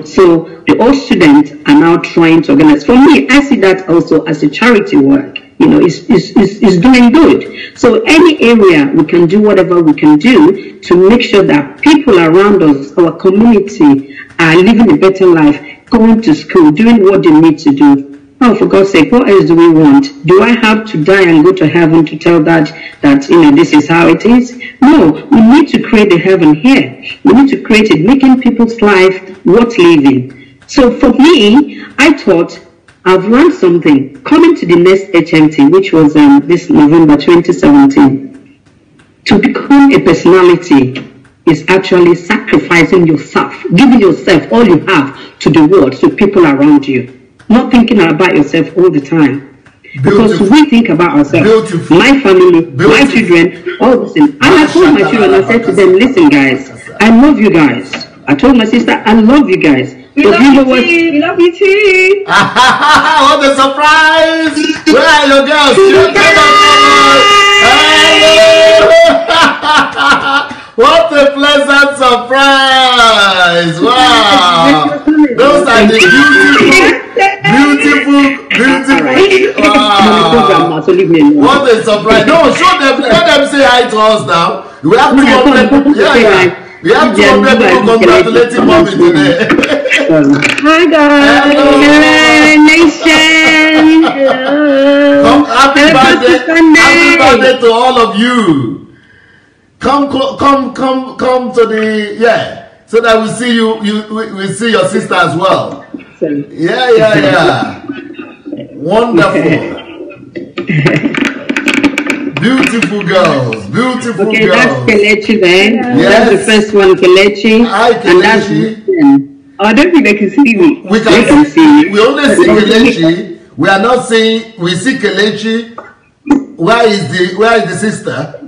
So the old students are now trying to organize. For me, I see that also as a charity work. Is doing good. So any area we can do whatever we can do to make sure that people around us, our community, are living a better life, going to school, doing what they need to do. Oh, for God's sake, what else do we want? Do I have to die and go to heaven to tell that this is how it is? No, we need to create the heaven here. We need to create it, making people's life worth living. So for me, I thought, I've learned something. Coming to the next HMT, which was this November 2017, to become a personality is actually sacrificing yourself, giving yourself all you have to the world, to people around you, not thinking about yourself all the time. Because we think about ourselves, my family, my children, all this things. And I told my children, I said to them, listen guys, I love you guys. I told my sister, I love you guys. We love you too. What a surprise! Where are your girls? What a pleasant surprise! Wow! Those are the beautiful. Wow! What a surprise! No, show them. Let them say hi to us now. We have 200. Yeah. We have 200 people congratulating mommy today. Hi guys. Hello, nation. Happy birthday to all of you. Come to the so that we see you. We see your sister as well. Yeah. Wonderful. Beautiful girls. Okay, that's Kelechi then. Yes. That's the first one, Kelechi. Hi, Kelechi. I don't think they can see me. We can see you. We only see Kelechi. We are not seeing. We see Kelechi. Where is the sister?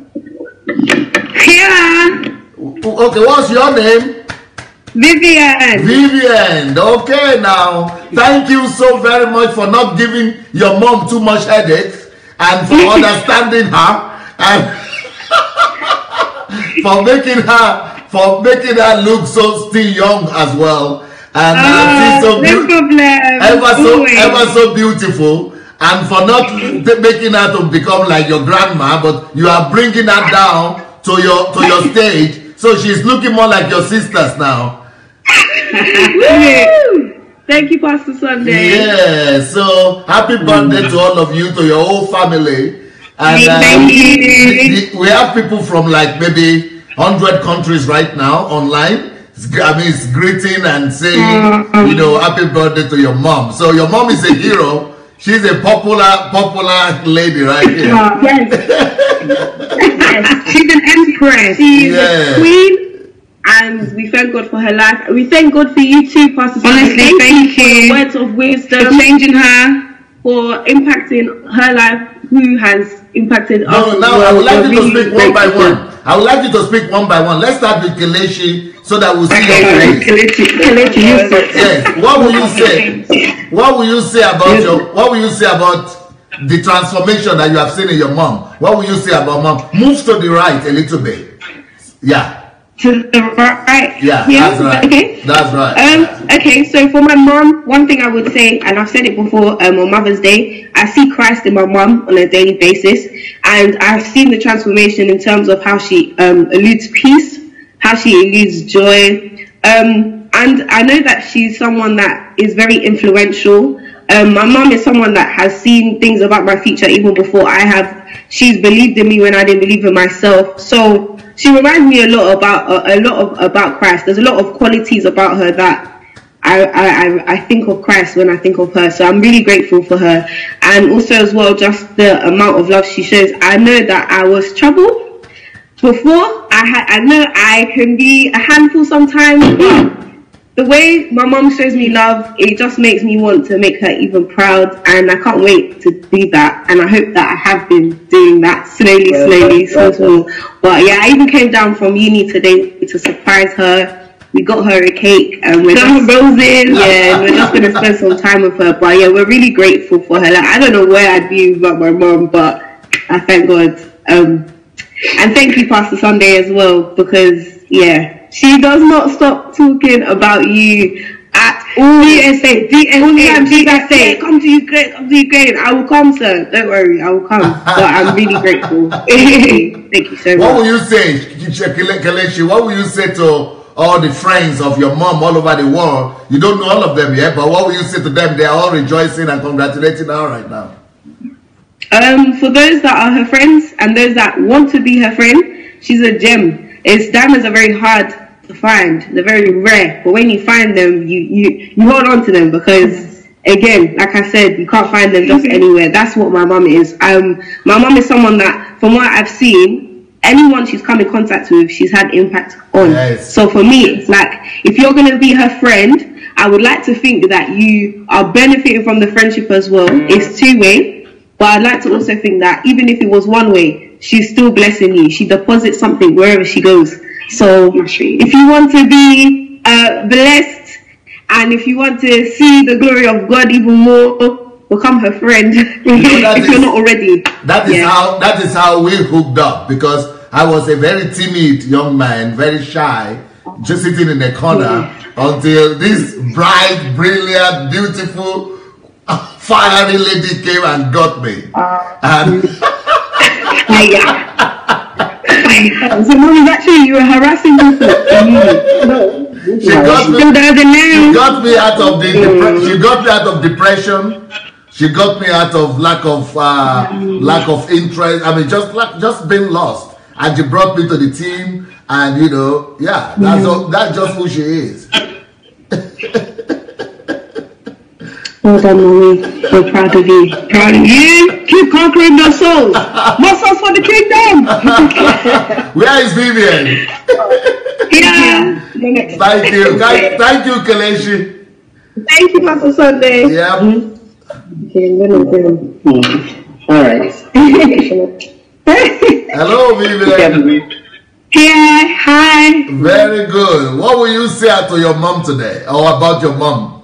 Here. Okay, what's your name? Vivian. Okay, now thank you so very much for not giving your mom too much headache, and for understanding her, and for making her look so still young as well, and ever so beautiful, and for not making her to become like your grandma, but you are bringing her down to your stage, so she's looking more like your sisters now. Thank you, Pastor Sunday. Yeah, so happy birthday to all of you, to your whole family. And thank you. We have people from like maybe 100 countries right now online. It's greeting and saying, happy birthday to your mom. So your mom is a hero. She's a popular lady right here. Yes, she's an empress. She's a queen. And we thank God for her life. We thank God for you too, Pastor. Honestly, thank you for the words of wisdom. For changing her. for impacting her life, who has impacted us. No, now I would like you to speak one by one. I would like you to speak one by one. Let's start with Kelechi so that we'll see your face. Kelechi, you first. Yes. What will you say? What will you say about what will you say about the transformation that you have seen in your mom? What will you say about mom? Move to the right a little bit. Yeah. To the right. Yeah, that's right. Okay. That's right. Okay, so for my mom, one thing I would say, and I've said it before on Mother's Day, I see Christ in my mom on a daily basis, and I've seen the transformation in terms of how she eludes peace, how she eludes joy, and I know that she's someone that is very influential. My mom is someone that has seen things about my future even before I have. She's believed in me when I didn't believe in myself. So she reminds me a lot about Christ. There's a lot of qualities about her that I think of Christ when I think of her. So I'm really grateful for her, and also as well just the amount of love she shows. I know that I was troubled before. I know I can be a handful sometimes, but the way my mom shows me love, it just makes me want to make her even proud, and I can't wait to do that, and I hope that I have been doing that slowly, small. But yeah, I even came down from uni today to surprise her. We got her a cake, and we're just roses. Yeah, and we're just gonna spend some time with her. But yeah, we're really grateful for her. Like, I don't know where I'd be without my mom, but I thank God. And thank you, Pastor Sunday, as well, because yeah, she does not stop talking about you at all. DSA, come to Ukraine. I will come, sir. Don't worry, I will come. But I'm really grateful. Thank you so much. What will you say, Kelechi? What will you say to all the friends of your mom all over the world? You don't know all of them yet, but what will you say to them? They are all rejoicing and congratulating her right now. For those that are her friends and those that want to be her friend, she's a gem. Diamonds are very hard to find. They're very rare. But when you find them, you hold on to them, because again, like I said, you can't find them just anywhere. That's what my mum is. My mum is someone that, from what I've seen, anyone she's come in contact with, she's had impact on. Yes. So for me, it's like, if you're going to be her friend, I would like to think that you are benefiting from the friendship as well. It's two-way. But I'd like to also think that even if it was one way, she's still blessing you. She deposits something wherever she goes. So if you want to be blessed, and if you want to see the glory of God even more, become her friend. If you're not already. That is how we hooked up, because I was a very timid young man, very shy, just sitting in the corner until this bright, brilliant, beautiful, fiery lady came and got me. So mommy, actually you were harassing people. She got me out of depression. She got me out of lack of interest. I mean, just being lost. And she brought me to the team, and that's just who she is. Well done, mommy. We're proud of you. Proud of you. Keep conquering the souls. More souls for the kingdom. Where is Vivian? Yeah. Thank you. Thank you, Kelechi. Thank you, Pastor Sunday. Yeah. All right. Hello, Vivian. Yeah. Hi. Very good. What will you say to your mom today, or about your mom?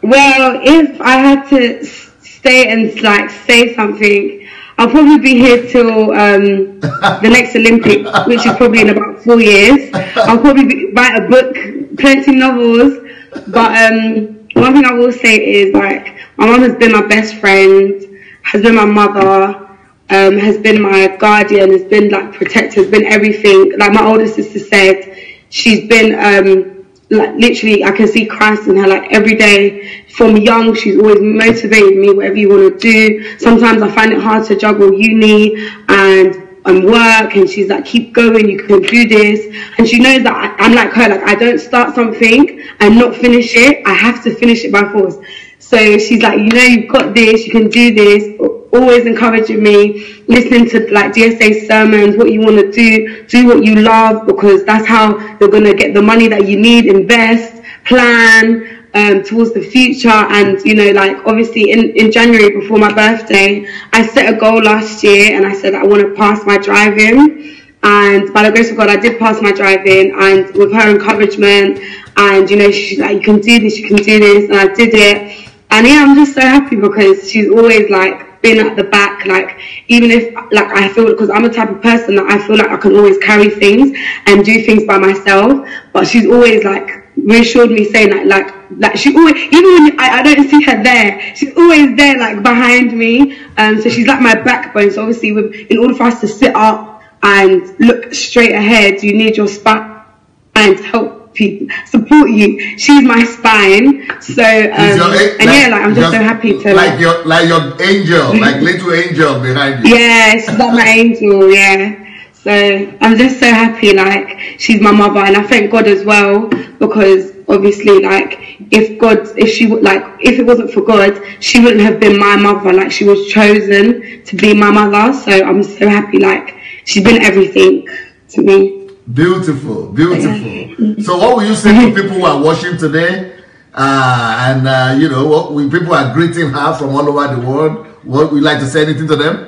Well, if I had to stay and say something, I'll probably be here till the next Olympics, which is probably in about 4 years. I'll probably write a book, plenty novels. But one thing I will say is, like, my mom has been my best friend, has been my mother, has been my guardian, has been like protector, has been everything. Like my older sister said, she's been like literally, I can see Christ in her. Like every day from young, she's always motivated me, whatever you want to do. Sometimes I find it hard to juggle uni and work, and she's like, keep going, you can do this. And she knows that I'm like her, like I don't start something and not finish it. I have to finish it by force. So she's like, you know, you've got this, you can do this, always encouraging me, listening to like DSA sermons, what you want to do what you love, because that's how you're going to get the money that you need, invest, plan, towards the future. And, you know, like, obviously in January before my birthday, I set a goal last year, and I said I want to pass my driving. And by the grace of God, I did pass my driving, and with her encouragement, and, you know, she's like, you can do this, and I did it. And yeah, I'm just so happy because she's always like been at the back, like, even if, like, I feel, because I'm a type of person that I feel like I can always carry things and do things by myself, but she's always like reassured me, saying that like she always, even when I don't see her there, she's always there, like, behind me. So she's like my backbone. So obviously, in order for us to sit up and look straight ahead, you need your spine to help people support you. She's my spine. So I'm just so happy to like your angel, like little angel behind you. Yeah, she's like my angel. Yeah. So I'm just so happy, like, she's my mother, and I thank God as well, because obviously, like, if it wasn't for God, she wouldn't have been my mother. Like, she was chosen to be my mother. So I'm so happy, like, she's been everything to me. Beautiful. So what will you say to people who are watching today? You know, people are greeting her from all over the world. What would you like to say anything to them?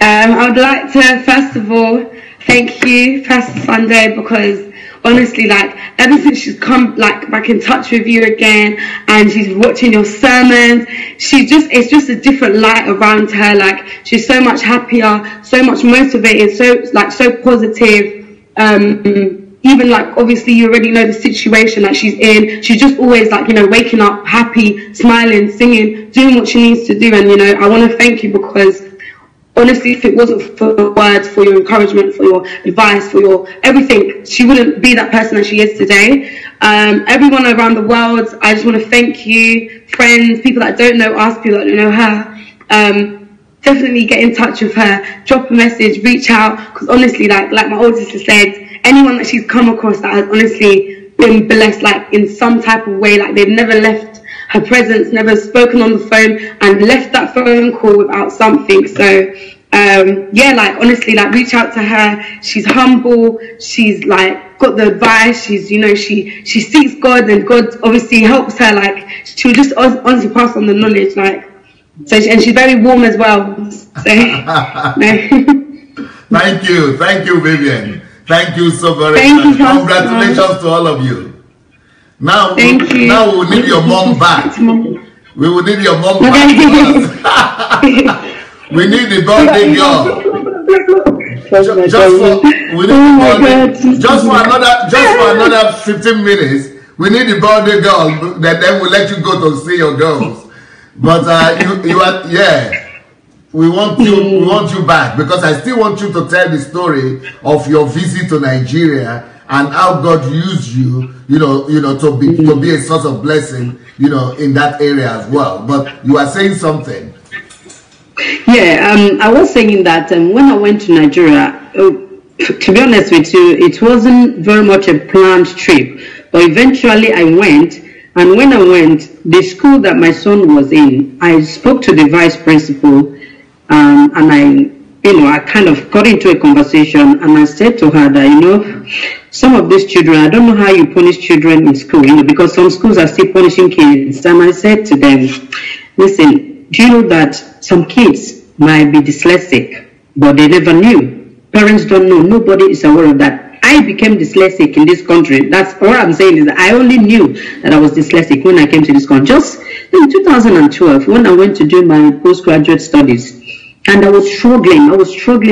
I would like to, first of all, thank you, Pastor Sunday, because honestly, like, ever since she's come, like, back in touch with you again, and she's watching your sermons, it's just a different light around her. Like, she's so much happier, so much motivated, so positive. Even, like, obviously you already know the situation that she's in. She's just always, like, you know, waking up happy, smiling, singing, doing what she needs to do. And, you know, I want to thank you, because honestly, if it wasn't for your words, for your encouragement, for your advice, for your everything, she wouldn't be that person that she is today. Everyone around the world, I just want to thank you. Friends, people that don't know us, people that don't know her. Definitely get in touch with her. Drop a message, reach out. Because honestly, like my older sister said, anyone that she's come across that has honestly been blessed, like, in some type of way, like, they've never left her presence, never spoken on the phone, and left that phone call without something. So like, honestly, like, reach out to her. She's humble, she's, like, got the advice, she's, you know, she seeks God, and God obviously helps her. Like, she'll just honestly pass on the knowledge, like, so and she's very warm as well. So Thank you, Vivian. Thank you so very much. Congratulations to all of you. Now we will need your mom back. We will need your mom back. We need the birthday girl. Just for another 15 minutes. We need the birthday girl. Then we'll let you go to see your girls. But we want you back, because I still want you to tell the story of your visit to Nigeria and how God used you, you know, to be a source of blessing, you know, in that area as well. But you are saying something. Yeah, I was saying that when I went to Nigeria, to be honest with you, it wasn't very much a planned trip, but eventually I went. And when I went, the school that my son was in, I spoke to the vice principal, and I kind of got into a conversation, and I said to her that, you know, some of these children, I don't know how you punish children in school, you know, because some schools are still punishing kids. And I said to them, listen, do you know that some kids might be dyslexic, but they never knew? Parents don't know. Nobody is aware of that. I became dyslexic in this country. That's all I'm saying, is that I only knew that I was dyslexic when I came to this country. Just in 2012, when I went to do my postgraduate studies, and I was struggling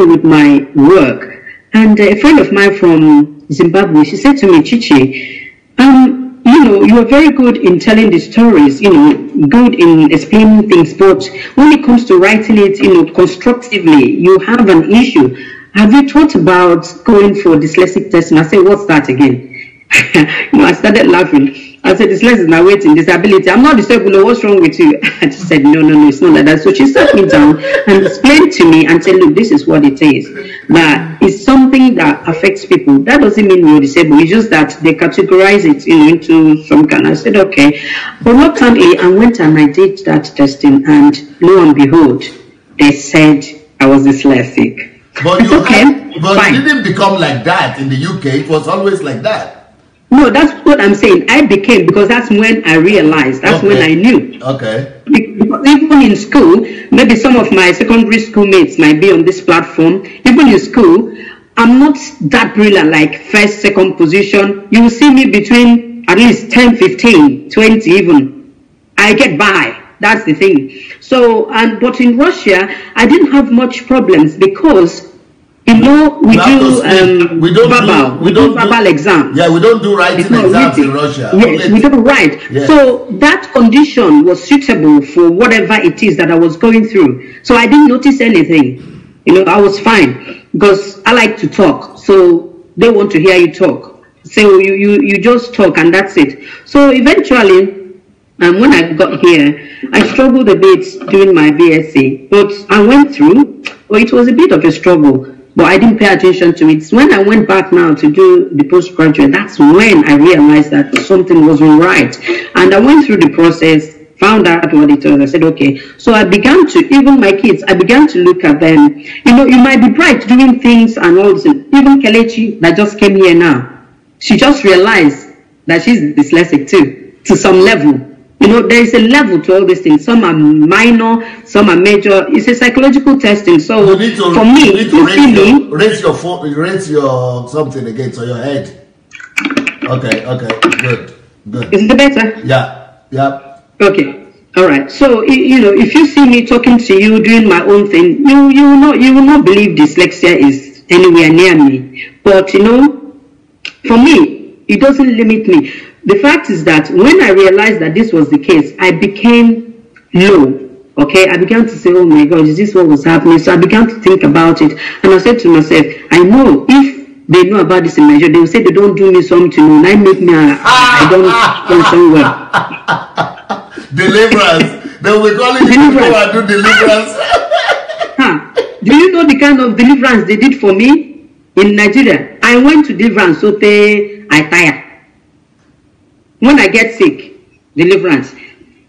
with my work. And a friend of mine from Zimbabwe, she said to me, Chichi, you know, you are very good in telling the stories, you know, good in explaining things, but when it comes to writing it, you know, constructively, you have an issue. Have you thought about going for dyslexic testing? I said, what's that again? You know, I started laughing. I said, dyslexia, now waiting, disability. I'm not disabled. What's wrong with you? I just said, no, it's not like that. So she sat me down and explained to me and said, look, this is what it is. That it's something that affects people. That doesn't mean you're disabled. It's just that they categorize it, you know, into some kind. I said, okay. But luckily, I went and I did that testing, and lo and behold, they said I was dyslexic. But you didn't become like that in the UK. It was always like that. No, that's what I'm saying. I became, because that's when I realized. That's when I knew. Okay. Because even in school, maybe some of my secondary schoolmates might be on this platform. Even in school, I'm not that brilliant, like first, second position. You will see me between at least 10, 15, 20 even. I get by. That's the thing. So, but in Russia, I didn't have much problems because, we do verbal exam. Yeah, we don't do writing exams in Russia. Yes, we don't write. Yes. So that condition was suitable for whatever it is that I was going through. So I didn't notice anything. I was fine because I like to talk. So they want to hear you talk. So you just talk and that's it. So eventually, when I got here, I struggled a bit doing my BSc, but I went through. Well, it was a bit of a struggle. But I didn't pay attention to it. When I went back now to do the postgraduate, that's when I realized that something wasn't right. And I went through the process, found out what it was. I said, okay. So I began to, even my kids, I began to look at them. You might be bright doing things and all this. Even Kelechi that just came here now, she just realized that she's dyslexic too, to some level. There is a level to all these things. Some are minor, some are major. It's a psychological testing. So for me, raise your something again, so your head. Okay, good. Is it better? Yeah. Okay, all right. So if you see me talking to you, doing my own thing, you will not believe dyslexia is anywhere near me. But for me, it doesn't limit me. The fact is that when I realized that this was the case, I became low. Okay, I began to say, oh my God, is this what was happening? So I began to think about it. And I said to myself, I know if they know about this in Nigeria, they will say they don't do me something. And I make me, I don't somewhere. Deliverance. They will be calling you to go and do deliverance. Do you know the kind of deliverance they did for me in Nigeria? I went to deliverance, so I tire. When I get sick, deliverance,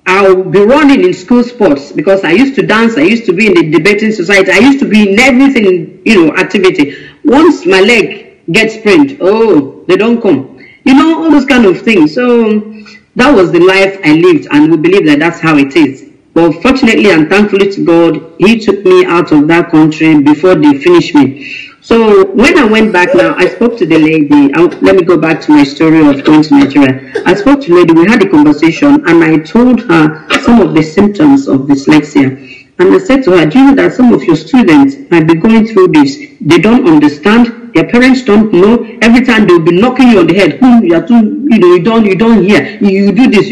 I'll be running in school sports because I used to dance, I used to be in the debating society, I used to be in everything, activity. Once my leg gets sprained, they don't come. All those kind of things. So that was the life I lived, and we believe that that's how it is. But fortunately and thankfully to God, He took me out of that country before they finished me. So when I went back now, I spoke to the lady. Let me go back to my story of going to Nigeria. I spoke to the lady, we had a conversation, and I told her some of the symptoms of dyslexia. And I said to her, do you know that some of your students might be going through this? They don't understand, their parents don't know. Every time they'll be knocking you on the head, you don't hear, you do this,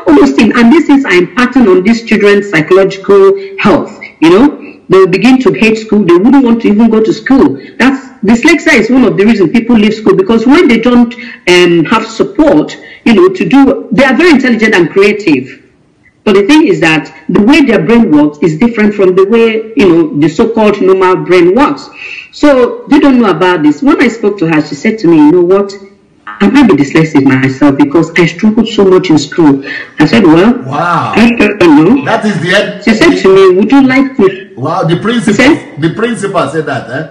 all those things. And these things are impacting on these children's psychological health, They will begin to hate school. They wouldn't want to even go to school. Dyslexia is one of the reasons people leave school, because when they don't have support, they are very intelligent and creative. But the thing is that the way their brain works is different from the way, the so-called normal brain works. So they don't know about this. When I spoke to her, she said to me, you know what? I might be dyslexic myself because I struggled so much in school. I said, well, wow. I don't know. That is the end. She said to me, would you like to... Wow, the principal said that, eh?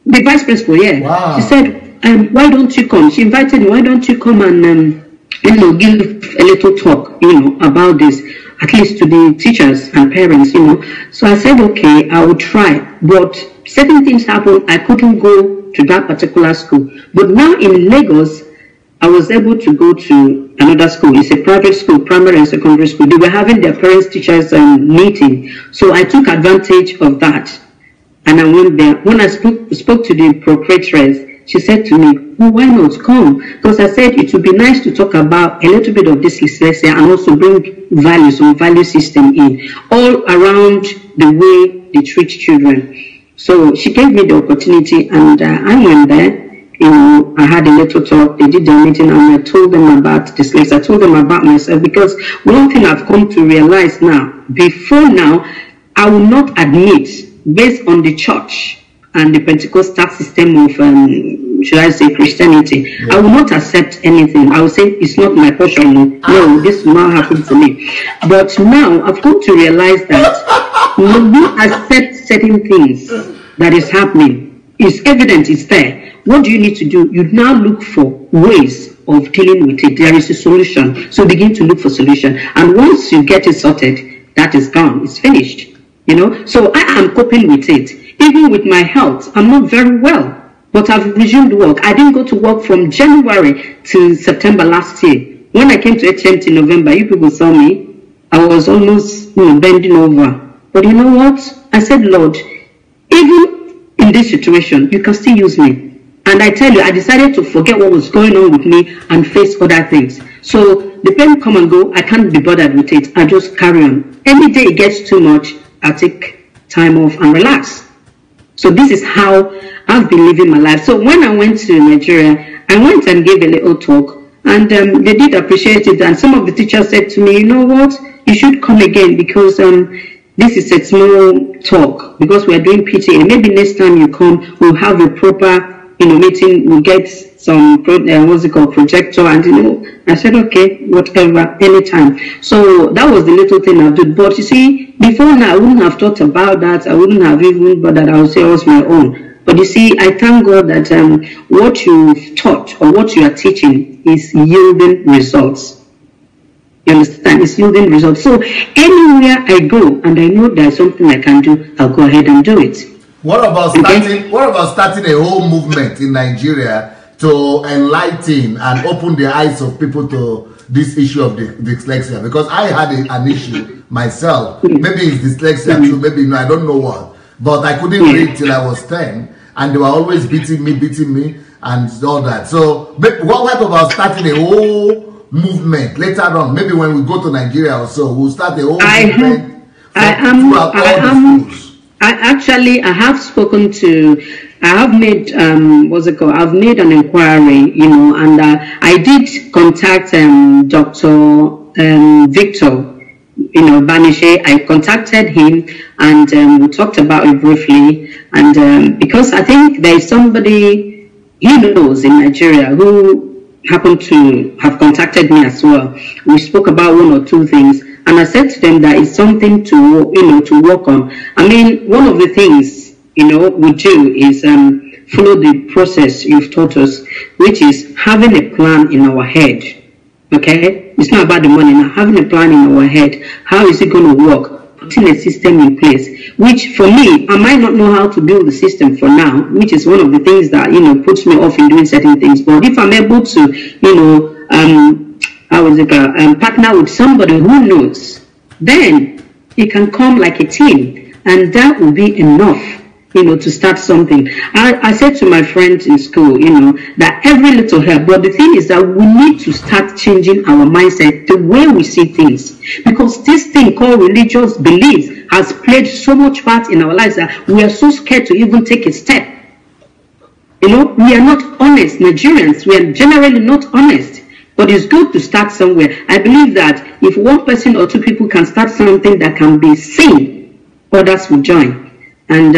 The vice principal, yeah. Wow. She said, why don't you come? She invited me, why don't you come and, give a little talk, about this, at least to the teachers and parents, So I said, okay, I will try. But certain things happened. I couldn't go to that particular school. But now in Lagos, I was able to go to another school. It's a private school, primary and secondary school. They were having their parents-teachers meeting. So I took advantage of that. And I went there. When I spoke to the proprietress, she said to me, well, why not come? Because I said it would be nice to talk about a little bit of this dyslexia and also bring some value system in, all around the way they treat children. So she gave me the opportunity, and I went there. I had a little talk. They did their meeting, and I told them about dyslexia. I told them about myself, because one thing I've come to realize now, before now, I will not admit, based on the church and the Pentecostal system of, should I say, Christianity, I will not accept anything. I will say it's not my portion. No, this will not happen to me. But now I've come to realize that when you accept certain things that is happening, it's evident, it's there. What do you need to do? You now look for ways of dealing with it. There is a solution. So begin to look for solution. And once you get it sorted, that is gone. It's finished. You know, so I am coping with it. Even with my health, I'm not very well. But I've resumed work. I didn't go to work from January to September last year. When I came to HMT in November, you people saw me. I was almost bending over. But you know what? I said, Lord, even in this situation, you can still use me. And I tell you, I decided to forget what was going on with me and face other things. So the pain come and go. I can't be bothered with it. I just carry on. Any day it gets too much, I take time off and relax. So this is how I've been living my life. So when I went to Nigeria, I went and gave a little talk. And they did appreciate it. And some of the teachers said to me, you know what? You should come again because this is a small talk. Because we are doing PTA. Maybe next time you come, we'll have a proper meeting. We'll get some, projector. And, I said, okay, whatever, anytime. So that was the little thing I did. But you see, before now, I wouldn't have thought about that. I wouldn't have even bothered. I would say it was my own. But you see, I thank God that what you've taught or what you are teaching is yielding results. You understand? It's yielding results. So anywhere I go and I know there's something I can do, I'll go ahead and do it. What about starting a whole movement in Nigeria to enlighten and open the eyes of people to this issue of dyslexia? Because I had an issue myself. Maybe it's dyslexia too, maybe no, I don't know what. But I couldn't read till I was 10, and they were always beating me, and all that. So, what about starting a whole movement later on? Maybe when we go to Nigeria or so, we'll start a whole movement throughout all the schools. I have spoken to, I have made, I've made an inquiry, and I did contact Dr. Victor. Banishe. I contacted him and we talked about it briefly. And because I think there is somebody he knows in Nigeria who happened to have contacted me as well. We spoke about one or two things, and I said to them that it's something to work on. I mean, one of the things we do is follow the process you've taught us, which is having a plan in our head. Okay, it's not about the money now. Having a plan in our head, how is it going to work? Putting a system in place, which for me, I might not know how to build the system for now, which is one of the things that puts me off in doing certain things. But if I'm able to, partner with somebody who knows, then it can come like a team, and that will be enough. To start something. I said to my friends in school, that every little help. But the thing is that we need to start changing our mindset, the way we see things. Because this thing called religious beliefs has played so much part in our lives that we are so scared to even take a step. We are not honest. Nigerians, we are generally not honest. But it's good to start somewhere. I believe that if one person or two people can start something that can be seen, others will join. And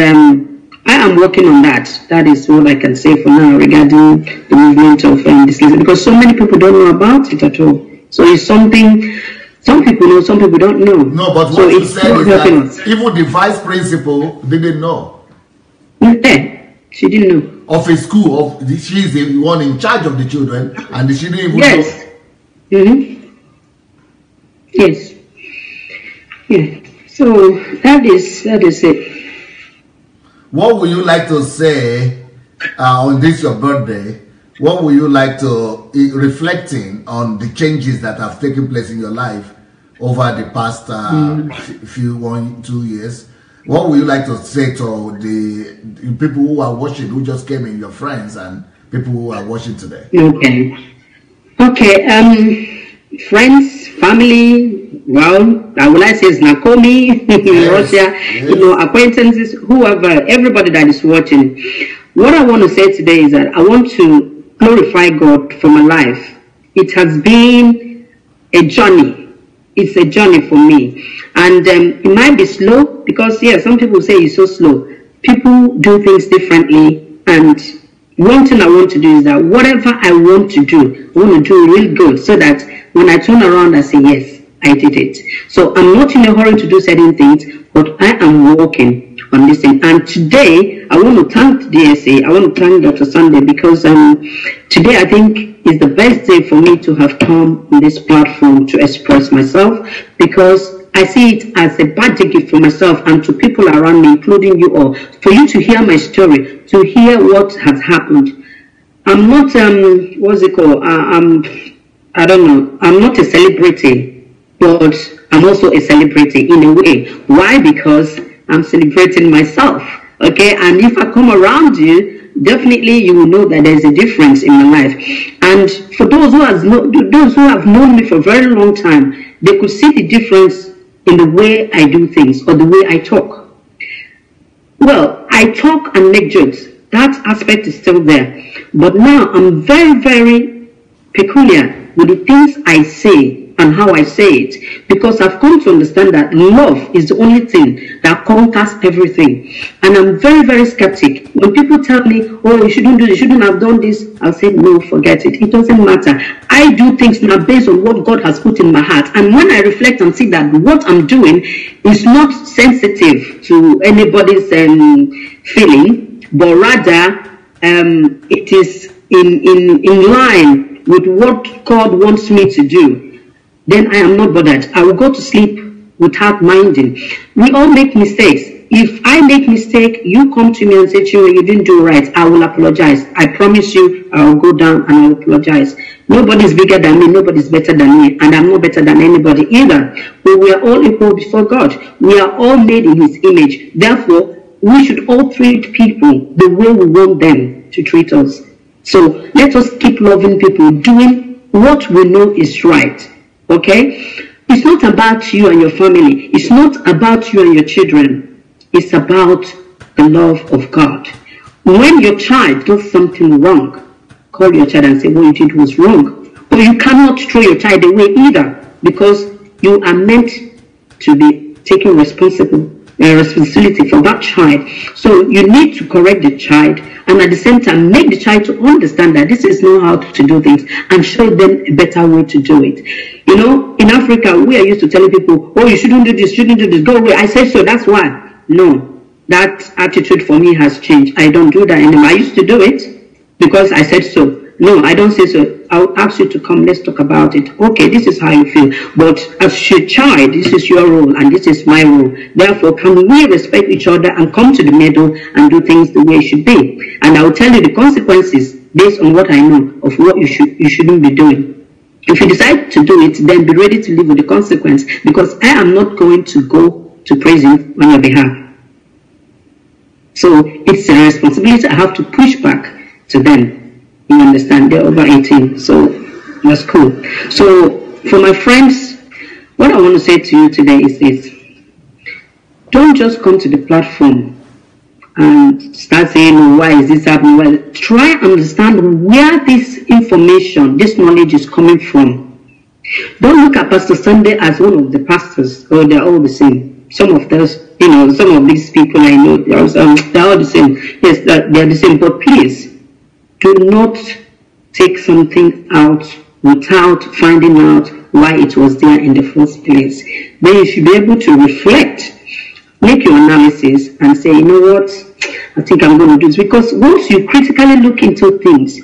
I am working on that. That is what I can say for now regarding the movement of dyslexia, because so many people don't know about it at all. So it's something some people know, some people don't know. No, but what you said is that even the vice principal didn't know. Yeah, she didn't know. Of a school, she is the one in charge of the children, and she didn't even know. Yes. Yeah. So that is it. What would you like to say on this your birthday? What would you like to, reflecting on the changes that have taken place in your life over the past few 1-2 years? What would you like to say to the people who are watching, who just came in, your friends and people who are watching today? Okay. Friends, family, well, I would like to say it's Nakomi, Russia, acquaintances, whoever, everybody that is watching. What I want to say today is that I want to glorify God for my life. It has been a journey. It's a journey for me. And it might be slow because, some people say it's so slow. People do things differently. And one thing I want to do is that whatever I want to do, I want to do real good so that when I turn around, I say, yes, I did it. So I'm not in a hurry to do certain things, but I am working on this thing. And today, I want to thank DSA. I want to thank Dr. Sunday because today I think is the best day for me to have come on this platform to express myself, because I see it as a birthday gift for myself and to people around me, including you all, for you to hear my story, to hear what has happened. I'm not, what's it called? I don't know. I'm not a celebrity, but I'm also a celebrity in a way. Why? Because I'm celebrating myself. Okay, and if I come around you, definitely you will know that there's a difference in my life. And for those who have known me for a very long time, they could see the difference in the way I do things or the way I talk. Well, I talk and make jokes. That aspect is still there. But now I'm very, very peculiar with the things I say and how I say it, because I've come to understand that love is the only thing that conquers everything. And I'm very, very skeptic. When people tell me, oh, you shouldn't do this, you shouldn't have done this, I'll say, no, forget it. It doesn't matter. I do things now based on what God has put in my heart. And when I reflect and see that what I'm doing is not sensitive to anybody's feeling, but rather it is in line with what God wants me to do, then I am not bothered. I will go to sleep without minding. We all make mistakes. If I make mistake, you come to me and say, Chinwe, you didn't do right, I will apologize. I promise you, I will go down and I will apologize. Nobody is bigger than me, nobody is better than me, and I'm not better than anybody either. But we are all equal before God. We are all made in His image. Therefore, we should all treat people the way we want them to treat us. So let us keep loving people, doing what we know is right. Okay? It's not about you and your family. It's not about you and your children. It's about the love of God. When your child does something wrong, call your child and say what you did was wrong. But you cannot throw your child away either, because you are meant to be taking responsibility for that child. So you need to correct the child, and at the same time make the child to understand that this is not how to do things, and show them a better way to do it. You know, in Africa, we are used to telling people, oh, you shouldn't do this, go away. I said so, that's why. No, that attitude for me has changed. I don't do that anymore. I used to do it because I said so. No, I don't say so. I'll ask you to come, let's talk about it. Okay, this is how you feel. But as your child, this is your role and this is my role. Therefore, can we respect each other and come to the middle and do things the way it should be? And I will tell you the consequences based on what I know of what you shouldn't be doing. If you decide to do it, then be ready to live with the consequence, because I am not going to go to prison on your behalf. So it's a responsibility I have to push back to them. You understand? They're over 18, so that's cool. So for my friends, what I want to say to you today is this: don't just come to the platform and start saying, oh, why is this happening? Well, try and understand where this information, this knowledge is coming from. Don't look at Pastor Sunday as one of the pastors, or they're all the same. Some of those, you know, some of these people I know, they're all the same. Yes, they're the same, but please, do not take something out without finding out why it was there in the first place. Then you should be able to reflect, make your analysis, and say, you know what, I think I'm going to do this. Because once you critically look into things,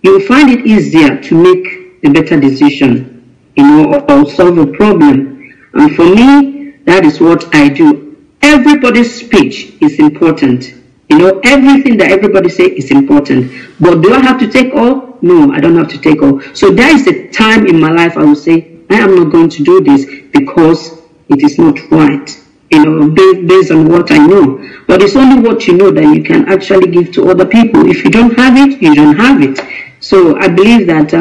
you'll find it easier to make a better decision, you know, or solve a problem. And for me, that is what I do. Everybody's speech is important. You know, everything that everybody says is important. But do I have to take all? No, I don't have to take all. So there is a time in my life I will say, I am not going to do this because it is not right. You know, based on what I know. But it's only what you know that you can actually give to other people. If you don't have it, you don't have it. So I believe that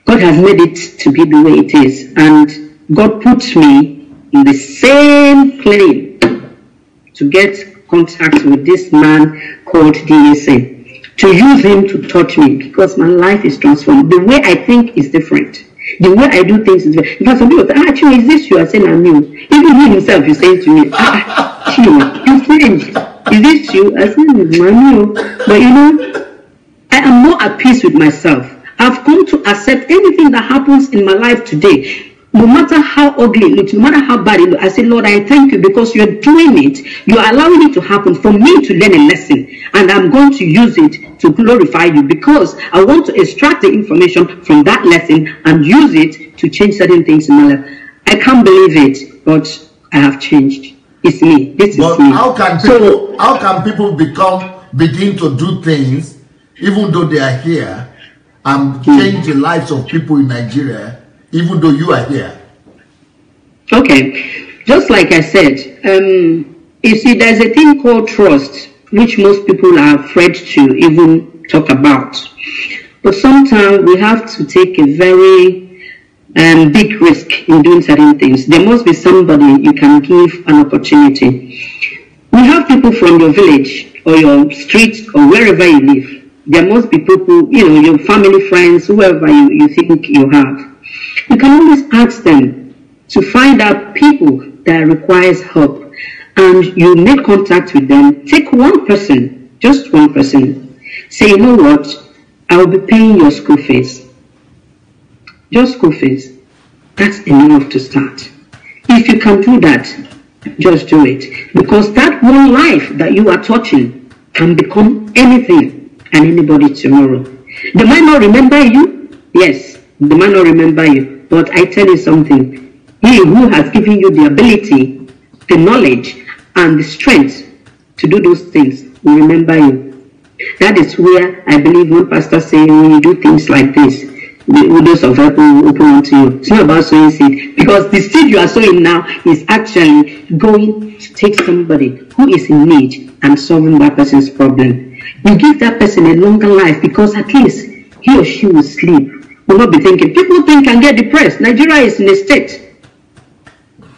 God has made it to be the way it is. And God puts me in the same plane to get contact with this man called DSA, to use him to touch me, because my life is transformed. The way I think is different. The way I do things is different. Because some people say, Chinwe, is this you? I say, I'm new. Even he himself is saying to me, Chinwe, you changed. Is this you? I say, I'm new. But you know, I am more at peace with myself. I've come to accept anything that happens in my life today. no matter how ugly it looks, no matter how bad it looks, I say, Lord, I thank you because you're doing it. You're allowing it to happen for me to learn a lesson. And I'm going to use it to glorify you because I want to extract the information from that lesson and use it to change certain things in my life. I can't believe it, but I have changed. It's me. This is me. How can people begin to do things even though they are here and change the lives of people in Nigeria, even though you are here? Okay, just like I said, you see, there's a thing called trust, which most people are afraid to even talk about. But sometimes we have to take a very big risk in doing certain things. There must be somebody you can give an opportunity. We have people from your village or your street or wherever you live. There must be people, your family, friends, whoever you think you have. You can always ask them to find out people that requires help, and you make contact with them. Take one person, just one person. Say, you know what? I will be paying your school fees. Just school fees. That's enough to start. If you can do that, just do it. Because that one life that you are touching can become anything and anybody tomorrow. They might not remember you. Yes, they might not remember you. But I tell you something. He who has given you the ability, the knowledge, and the strength to do those things will remember you. That is where I believe one pastor saying when you do things like this, the windows of heaven will open unto you. It's not about sowing seed, because the seed you are sowing now is actually going to take somebody who is in need and solving that person's problem. You give that person a longer life because at least he or she will sleep, will not be thinking. People think and get depressed. Nigeria is in a state.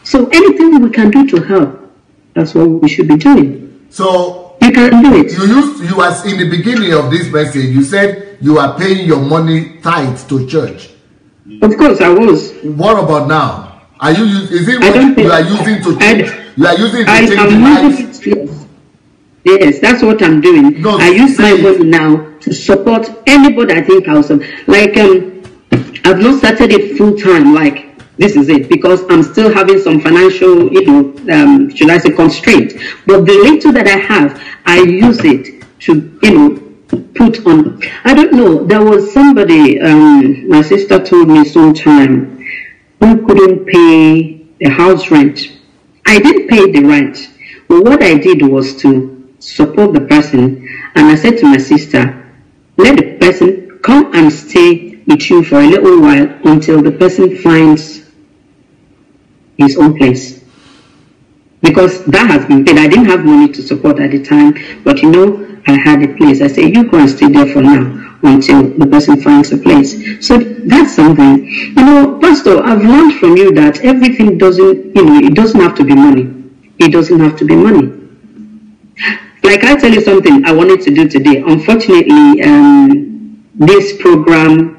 So anything we can do to help, that's what we should be doing. So you can do it. You as in the beginning of this message, you said you are paying your money tithe to church. Of course, I was. What about now? Are you? Is it what you are using to change? You are using to change the lives? Yes, that's what I'm doing. No, I use my money now to support anybody I think I also like. I've not started it full time. Like this is it, because I'm still having some financial, should I say, constraint. But the little that I have, I use it to, put on. I don't know. There was somebody. My sister told me sometime who couldn't pay the house rent. I didn't pay the rent, but what I did was to support the person, and I said to my sister, let the person come and stay with you for a little while until the person finds his own place, because that has been paid. I didn't have money to support at the time, but I had a place. I said, you go and stay there for now until the person finds a place. So that's something. Pastor, I've learned from you that everything doesn't, it doesn't have to be money. It doesn't have to be money. Like I tell you something I wanted to do today. Unfortunately, this program,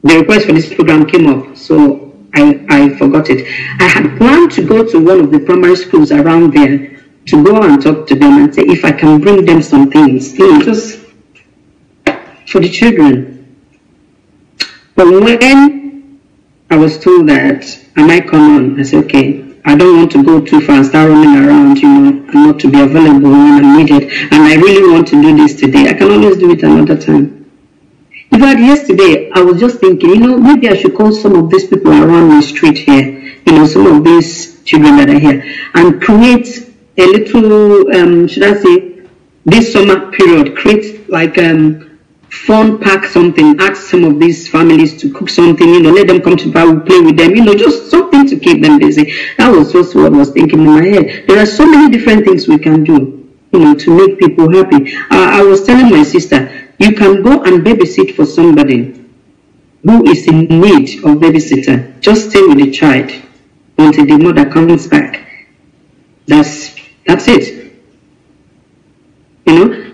the request for this program came up, so I forgot it. I had planned to go to one of the primary schools around there to go and talk to them and say if I can bring them some things, just for the children. But when I was told that I might come on, I said, okay, I don't want to go too far and start running around, and not to be available when I'm needed. And I really want to do this today. I can always do it another time. In fact, yesterday, I was just thinking, maybe I should call some of these people around my street here, some of these children that are here, and create a little, should I say, this summer period, create like fun pack something, ask some of these families to cook something, let them come to Bible, play with them, just something to keep them busy. That was just what I was thinking in my head. There are so many different things we can do, to make people happy. I was telling my sister, you can go and babysit for somebody who is in need of babysitter. Just stay with the child until the mother comes back. That's it.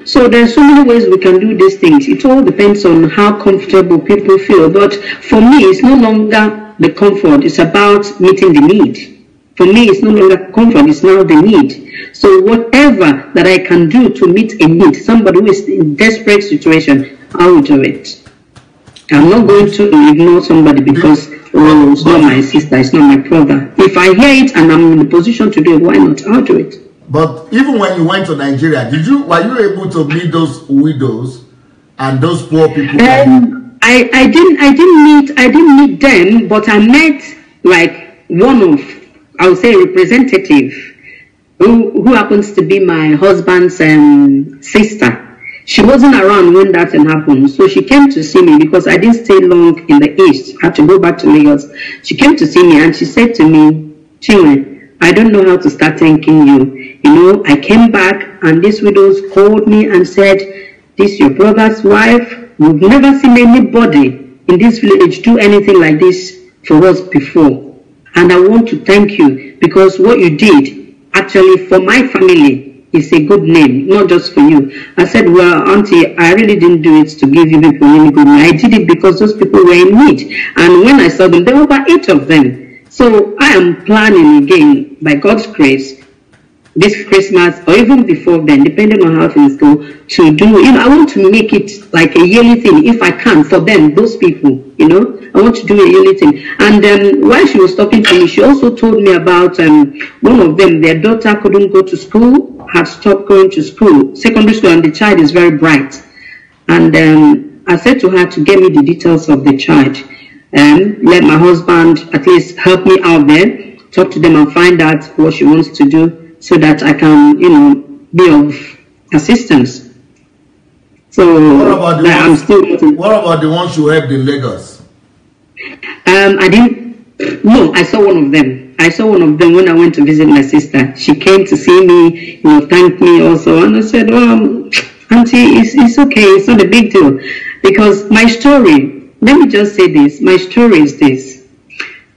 So there are so many ways we can do these things. It all depends on how comfortable people feel. But for me, it's no longer the comfort. It's about meeting the need. For me, it's no longer comfort. It's now the need. So whatever that I can do to meet a need, somebody who is in desperate situation, I will do it. I'm not going to ignore somebody because Oh, it's not my sister, it's not my brother. If I hear it and I'm in the position to do it, why not? I'll do it. But even when you went to Nigeria, were you able to meet those widows and those poor people? I didn't meet them, but I met like one of, I would say, representative who happens to be my husband's sister. She wasn't around when that happened, so she came to see me because I didn't stay long in the East. I had to go back to Lagos. She came to see me and she said to me, Chinwe, I don't know how to start thanking you. You know, I came back and these widows called me and said, this is your brother's wife. We've never seen anybody in this village do anything like this for us before. And I want to thank you because what you did actually for my family is a good name, not just for you. I said, well, Auntie, I really didn't do it to give you people any good name. I did it because those people were in need. And when I saw them, there were about 8 of them. So I am planning again, by God's grace, this Christmas or even before then, depending on how things go, to do, you know, I want to make it like a yearly thing, if I can, for them, those people, you know. I want to do a yearly thing. And while she was talking to me, she also told me about one of them, their daughter couldn't go to school, had stopped going to school, secondary school, and the child is very bright. And I said to her to get me the details of the child. Let my husband at least help me out there, talk to them and find out what she wants to do so that I can, you know, be of assistance. So what about the ones you helped in Lagos? I didn't. No, I saw one of them. I saw one of them when I went to visit my sister. She came to see me, you know, thank me also, and I said, "Oh, Auntie, it's okay. It's not a big deal." Because my story. Let me just say this. My story is this.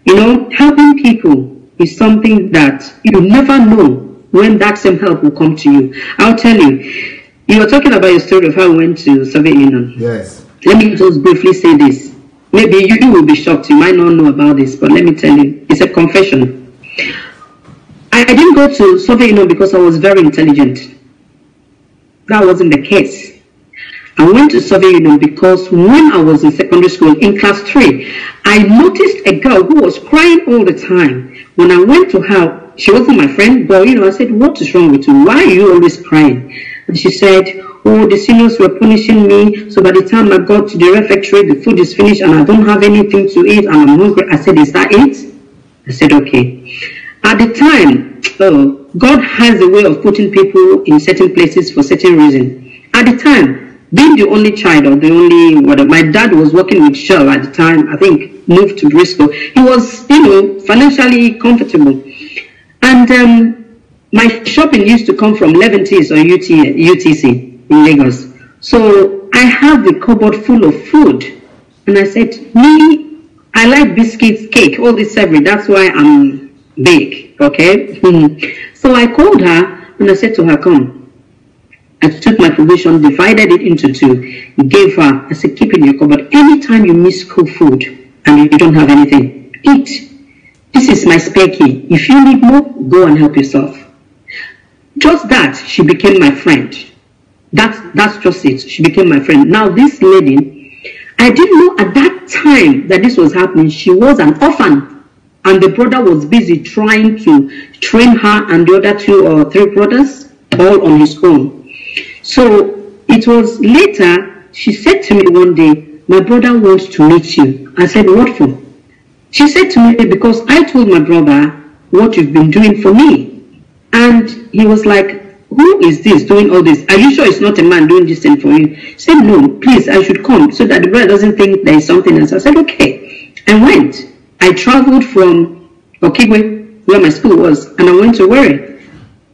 You know, helping people is something that you never know when that same help will come to you. I'll tell you. You were talking about your story of how I went to Soviet Union. Yes. Let me just briefly say this. Maybe you will be shocked. You might not know about this, but let me tell you, it's a confession. I didn't go to Soviet Union because I was very intelligent. That wasn't the case. I went to Soviet Union because when I was in secondary school, in class 3, I noticed a girl who was crying all the time. When I went to her, she wasn't my friend, but you know, I said, what is wrong with you? Why are you always crying? And she said, oh, the seniors were punishing me, so by the time I got to the refectory, the food is finished and I don't have anything to eat and I'm hungry. I said, is that it? I said, okay. At the time, God has a way of putting people in certain places for certain reasons. At the time, being the only child or the only, my dad was working with Shell at the time, I think moved to Bristol. He was, you know, financially comfortable. And my shopping used to come from Leventis or UTC in Lagos. So I have a cupboard full of food. And I said, me, I like biscuits, cake, all this savory. That's why I'm big, okay? So I called her and I said to her, come. I took my provision, divided it into 2, gave her. I said, keep it in your cupboard. Anytime you miss school food and you don't have anything, eat. This is my spare key. If you need more, go and help yourself. Just that, she became my friend. That's just it. She became my friend. Now, this lady, I didn't know at that time that this was happening. She was an orphan. And the brother was busy trying to train her and the other 2 or 3 brothers, all on his own. So, it was later, she said to me one day, my brother wants to meet you. I said, what for? She said to me, because I told my brother what you've been doing for me. And he was like, who is this doing all this? Are you sure it's not a man doing this thing for you? She said, no, please, I should come so that the brother doesn't think there is something else. I said, okay. I went. I traveled from Okigwe, where my school was, and I went to Warri.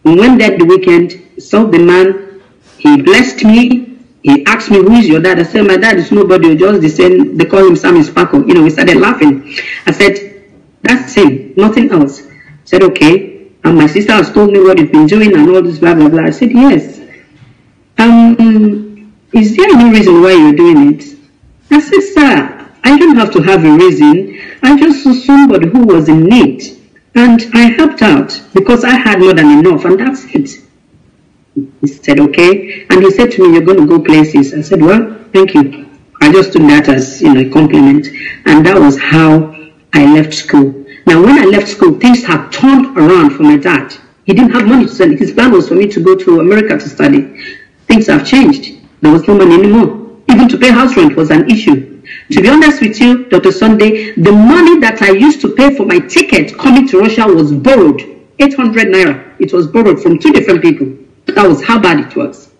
And went there the weekend, saw the man. He blessed me. He asked me, who is your dad? I said, my dad is nobody, just the same. They call him Sammy Sparkle. You know, we started laughing. I said, that's him, nothing else. I said, okay. And my sister has told me what you've been doing and all this, blah, blah, blah. I said, yes. Is there any reason why you're doing it? I said, sir, I don't have to have a reason. I just saw somebody who was in need. And I helped out because I had more than enough, and that's it. He said, okay. And he said to me, you're going to go places. I said, well, thank you. I just took that as, you know, a compliment. And that was how I left school. Now, when I left school, things had turned around for my dad. He didn't have money to study. His plan was for me to go to America to study. Things have changed. There was no money anymore. Even to pay house rent was an issue. To be honest with you, Dr. Sunday, the money that I used to pay for my ticket coming to Russia was borrowed. 800 naira. It was borrowed from 2 different people. That was how bad it was.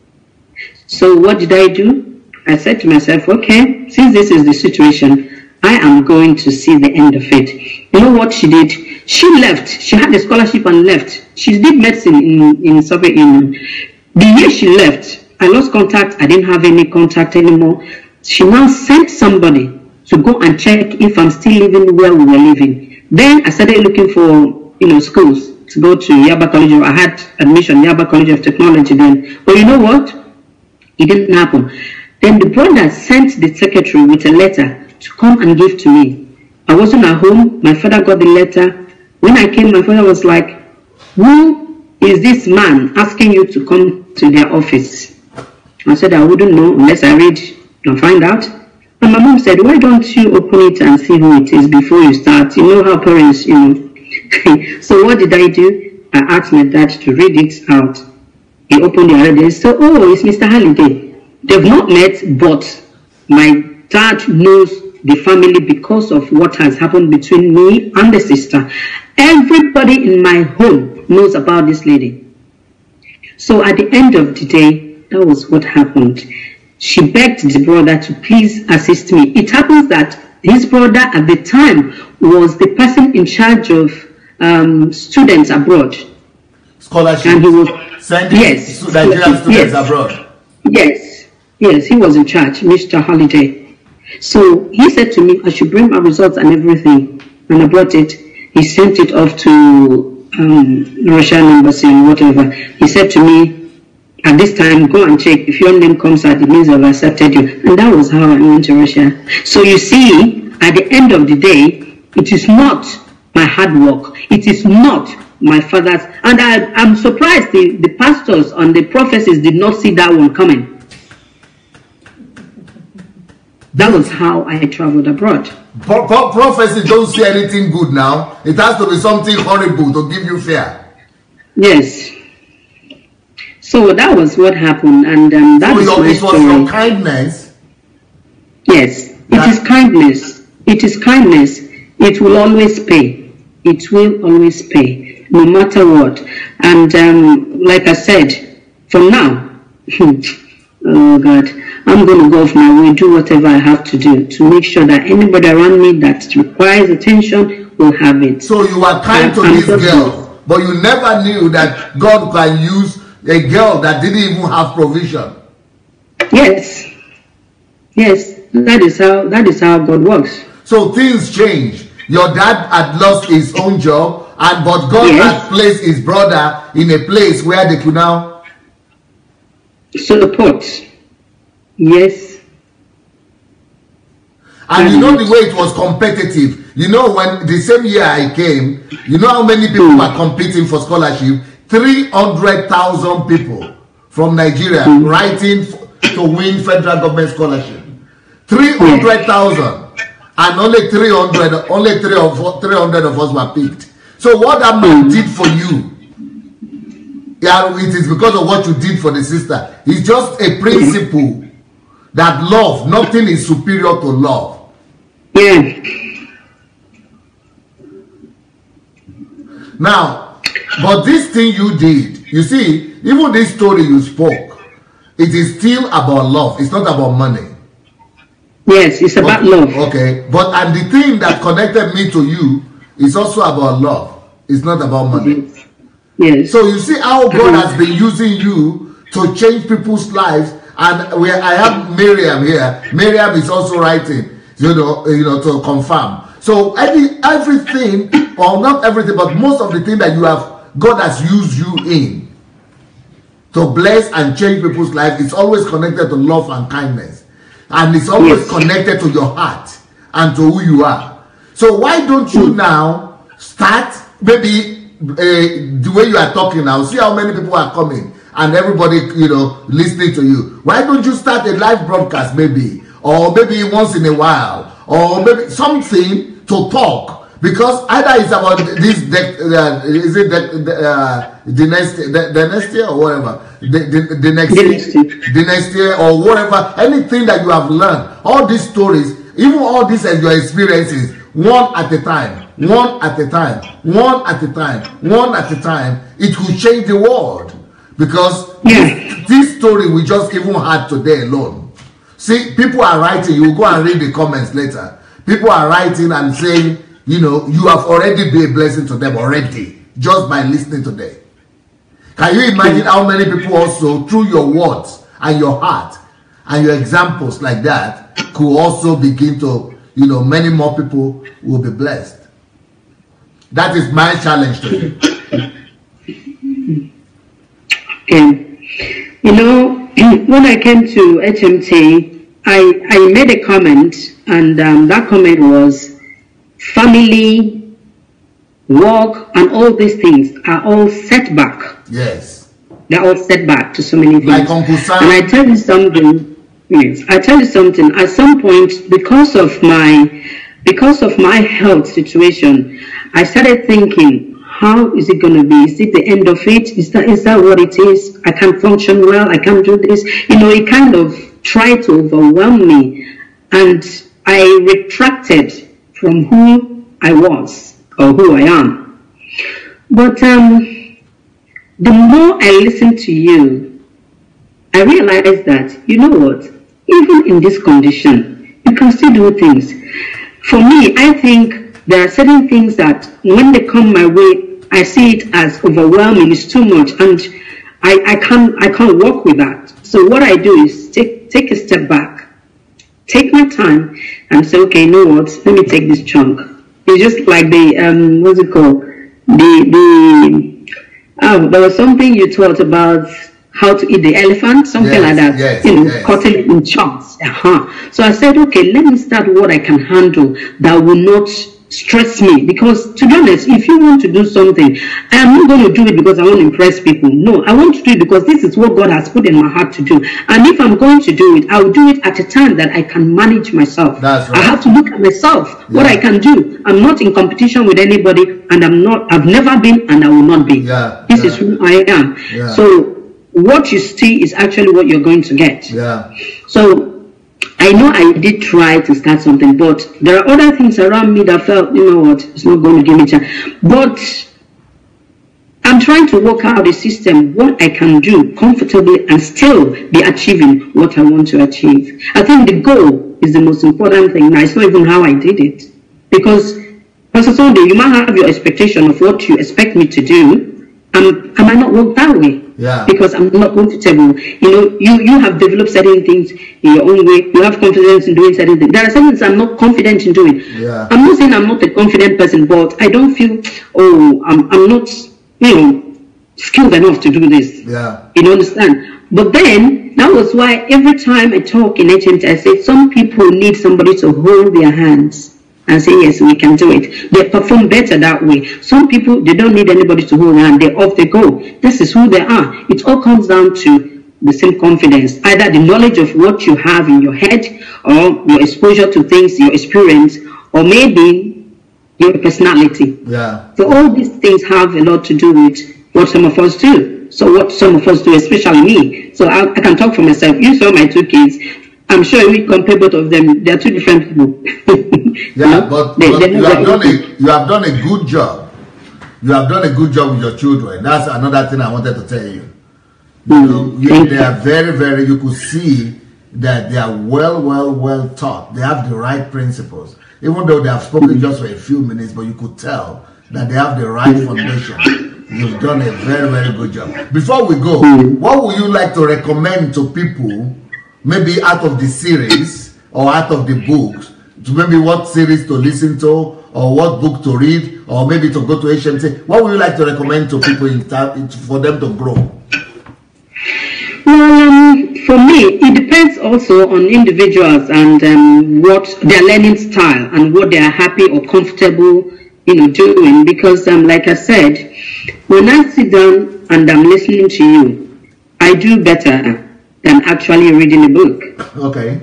So what did I do? I said to myself, okay, since this is the situation, I am going to see the end of it. You know what she did? She left. She had a scholarship and left. She did medicine in Soviet Union. The year she left, I lost contact. I didn't have any contact anymore. She now sent somebody to go and check if I'm still living where we were living. Then I started looking for, schools to go to Yaba College. I had admission Yaba College of Technology then. But you know what? It didn't happen. Then the brother sent the secretary with a letter to come and give to me. I wasn't at home. My father got the letter. When I came, my father was like, who is this man asking you to come to their office? I said, I wouldn't know unless I read and find out. And my mom said, why don't you open it and see who it is before you start? You know how parents, So what did I do? I asked my dad to read it out. He opened it and said, oh, it's Mr. Halliday. They've not met, but my dad knows the family because of what has happened between me and the sister. Everybody in my home knows about this lady. So at the end of the day, that was what happened. She begged the brother to please assist me. It happens that his brother at the time was the person in charge of students abroad. Scholarship. And he was sending Nigerian students abroad. Yes, he was in charge, Mr. Holiday. So he said to me, I should bring my results and everything. And I brought it. He sent it off to the Russian embassy and whatever. He said to me, at this time, go and check. If your name comes out, it means I've accepted you. And that was how I went to Russia. So you see, at the end of the day, it is not my hard work. It is not my father's. And I'm surprised the pastors and the prophecies did not see that one coming. That was how I traveled abroad. Prophecy don't see anything good now. It has to be something horrible to give you fear. Yes. So that was what happened, and that is my story. It was your kindness. Yes, it is kindness. It is kindness. It will always pay. It will always pay, no matter what. And like I said, from now, oh God, I'm going to go off my way, do whatever I have to do to make sure that anybody around me that requires attention will have it. So you were kind to this girl, but you never knew that God can use a girl that didn't even have provision. Yes. Yes, that is how God works. So things change. Your dad had lost his own job, but God had placed his brother in a place where they could now support. Yes. And you know the way it was competitive. You know, when the same year I came, you know how many people were competing for scholarship? 300,000 people from Nigeria writing to win federal government scholarship. 300,000. And only 300 of us were picked. So what that man did for you, it is because of what you did for the sister. It's just a principle that love, nothing is superior to love. Yeah. Now, but this thing you did, you see, even this story you spoke, it is still about love. It's not about money. Yes, it's about love. Okay, and the thing that connected me to you is also about love. It's not about money. Yes. So you see how God has been using you to change people's lives. And I have Miriam here. Miriam is also writing, you know, to confirm. So everything, or not everything, but most of the thing that you have, God has used you in to bless and change people's lives. It's always connected to love and kindness. And it's always connected to your heart and to who you are. So why don't you now start, maybe the way you are talking now, see how many people are coming and everybody, listening to you. Why don't you start a live broadcast maybe, or maybe once in a while, or maybe something to talk Because either it's about this, is it dynasty or whatever, dynasty or whatever, anything that you have learned, all these stories, even all these as your experiences, one at a time, one at a time, one at a time, one at a time, it will change the world. Because this story we just even had today alone. See, people are writing, you will go and read the comments later. People are writing and saying, you know, you have already been a blessing to them already, just by listening today. Can you imagine how many people also, through your words and your heart and your examples like that, could also begin to, you know, many more people will be blessed. That is my challenge to you. Okay. You know, when I came to HMT, I made a comment, and that comment was, family, work, and all these things are all setback. Yes. They're all setback to so many things. Like Uncle Sam. And I tell you something, yes, I tell you something, at some point, because of my health situation, I started thinking, how is it going to be? Is it the end of it? Is that what it is? I can't function well. I can't do this. You know, it kind of tried to overwhelm me. And I retracted from who I was or who I am. But the more I listen to you, I realize that, you know what? Even in this condition, you can still do things. For me, I think there are certain things that when they come my way, I see it as overwhelming. It's too much, and I can't work with that. So what I do is take a step back, take my time, and say, okay, you know what? Let me take this chunk. It's just like the what's it called? There was something you taught about how to eat the elephant, something like that. Yes, cutting it in chunks. So I said, okay, let me start what I can handle that will not stress me. Because to be honest, if you want to do something, I am not going to do it because I want to impress people. No, I want to do it because this is what God has put in my heart to do. And if I'm going to do it, I'll do it at a time that I can manage myself. That's right. I have to look at myself, what I can do. I'm not in competition with anybody, and I've never been, and I will not be. This is who I am. So what you see is actually what you're going to get. So I know I did try to start something, but there are other things around me that felt, you know what, it's not going to give me a chance. But I'm trying to work out a system, what I can do comfortably and still be achieving what I want to achieve. I think the goal is the most important thing. Now, it's not even how I did it. Because, Pastor Sunday, you might have your expectation of what you expect me to do. I might not work that way. Because I'm not comfortable. You know, you have developed certain things in your own way. You have confidence in doing certain things. There are certain things I'm not confident in doing. I'm not saying I'm not a confident person, but I don't feel, I'm not, you know, skilled enough to do this. You understand? But then, that was why every time I talk in HMT, I say some people need somebody to hold their hands and say, yes, we can do it. They perform better that way. Some people, they don't need anybody to hold their hand. They're off they go. This is who they are. It all comes down to the same confidence. Either the knowledge of what you have in your head, or your exposure to things, your experience, or maybe your personality. So all these things have a lot to do with what some of us do. So what some of us do, especially me. So I can talk for myself. You saw my two kids. I'm sure if we compare both of them, they're two different people. But you have done a good job. You have done a good job with your children. That's another thing I wanted to tell you. They are very, very, you could see that they are well taught. They have the right principles. Even though they have spoken just for a few minutes, but you could tell that they have the right foundation. You've done a very, very good job. Before we go, what would you like to recommend to people, maybe out of the series or out of the books, to maybe what series to listen to, or what book to read, or maybe to go to HMT? What would you like to recommend to people for them to grow? Well, for me, it depends also on individuals and what their learning style and what they are happy or comfortable, you know, doing. Because, like I said, when I sit down and I'm listening to you, I do better than actually reading a book. Okay.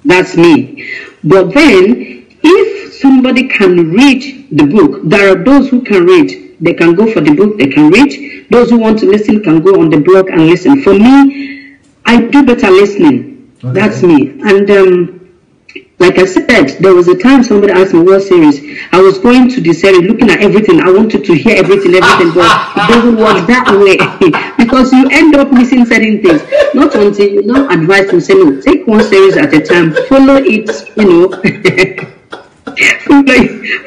That's me. But then, if somebody can read the book, there are those who can read. They can go for the book, they can read. Those who want to listen can go on the blog and listen. For me, I do better listening. Okay. That's me. And like I said, there was a time somebody asked me what series. I was going to the series, looking at everything. I wanted to hear everything, but it doesn't work that way because you end up missing certain things. Not until you now advise to say, no, take one series at a time, follow it,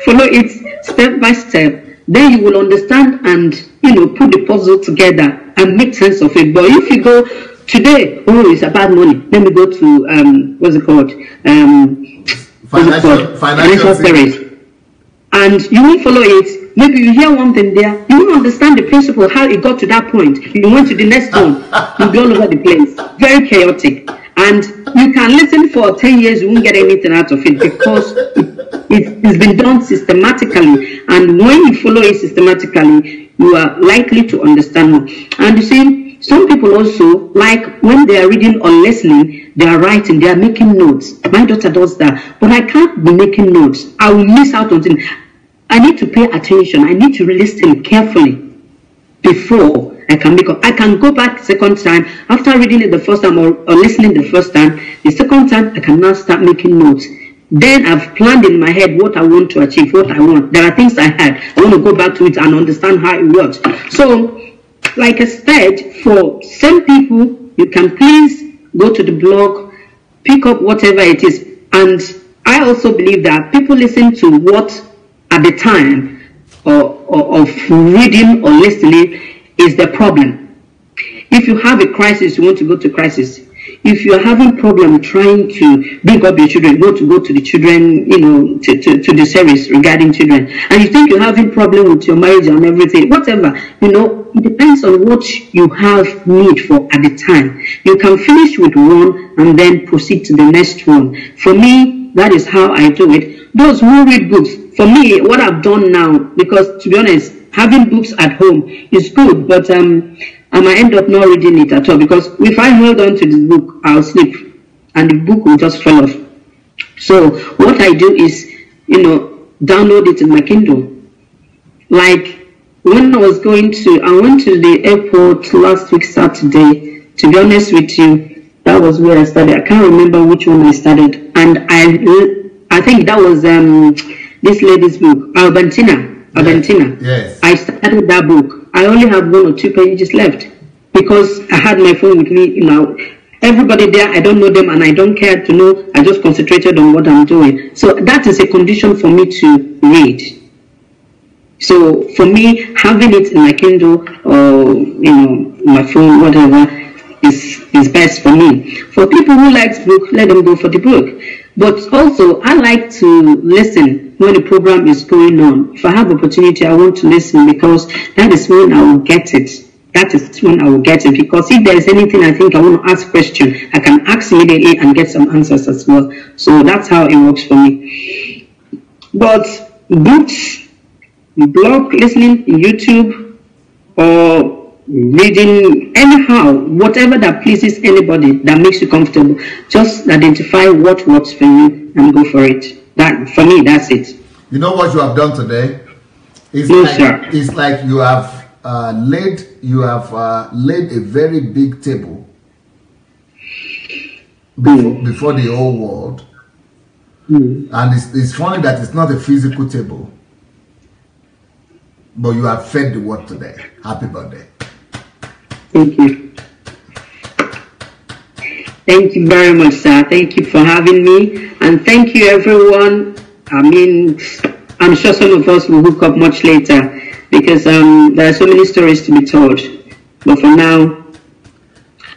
follow it step by step. Then you will understand and, put the puzzle together and make sense of it. But if you go today, it's about money. Let me go to what's it called? Financial series. And you won't follow it. Maybe you hear one thing there, you won't understand the principle, how it got to that point. You went to the next one, you'll be all over the place. Very chaotic. And you can listen for 10 years, you won't get anything out of it because it's been done systematically. And when you follow it systematically, you are likely to understand more. And you see, some people also, like when they are reading or listening, they are writing, they are making notes. My daughter does that, but I can't be making notes. I will miss out on things. I need to pay attention. I need to listen carefully before I can make up. I can go back second time after reading it the first time or listening the first time. The second time, I can now start making notes. Then I've planned in my head what I want to achieve, what I want. There are things I had. I want to go back to it and understand how it works. So, like I said, for some people, you can please go to the blog, pick up whatever it is. And I also believe that people listen to what at the time of reading or listening is the problem. If you have a crisis, you want to go to crisis. If you're having problem trying to bring up your children, go to the children, to the series regarding children. And you think you're having problem with your marriage and everything, whatever, it depends on what you have need for at the time. You can finish with one and then proceed to the next one. For me, that is how I do it. Those who read books, for me, what I've done now, because to be honest, having books at home is good, but I might end up not reading it at all because if I hold on to the book, I'll sleep and the book will just fall off. So what I do is, download it in my Kindle. Like when I went to the airport last week Saturday. To be honest with you, that was where I started. I can't remember which one I started, and I think that was this lady's book, Albertina. Yes. I started that book. I only have 1 or 2 pages left because I had my phone with me. Everybody there, I don't know them and I don't care to know. I just concentrated on what I'm doing. So that is a condition for me to read. So for me, having it in my Kindle or my phone, whatever, is best for me. For people who like book, let them go for the book. But also, I like to listen when the program is going on. If I have opportunity, I want to listen because that is when I will get it. That is when I will get it. Because if there is anything I think I want to ask question, I can ask immediately and get some answers as well. So that's how it works for me. But books, blog, listening, YouTube, or reading, anyhow, whatever that pleases anybody, that makes you comfortable, just identify what works for you and go for it. That, for me, that's it. You know what you have done today? It's like you have laid a very big table before the whole world. And it's funny that it's not a physical table, but you have fed the world today. Happy birthday. Thank you. Thank you very much, sir. Thank you for having me. And thank you, everyone. I mean, I'm sure some of us will hook up much later because there are so many stories to be told. But for now,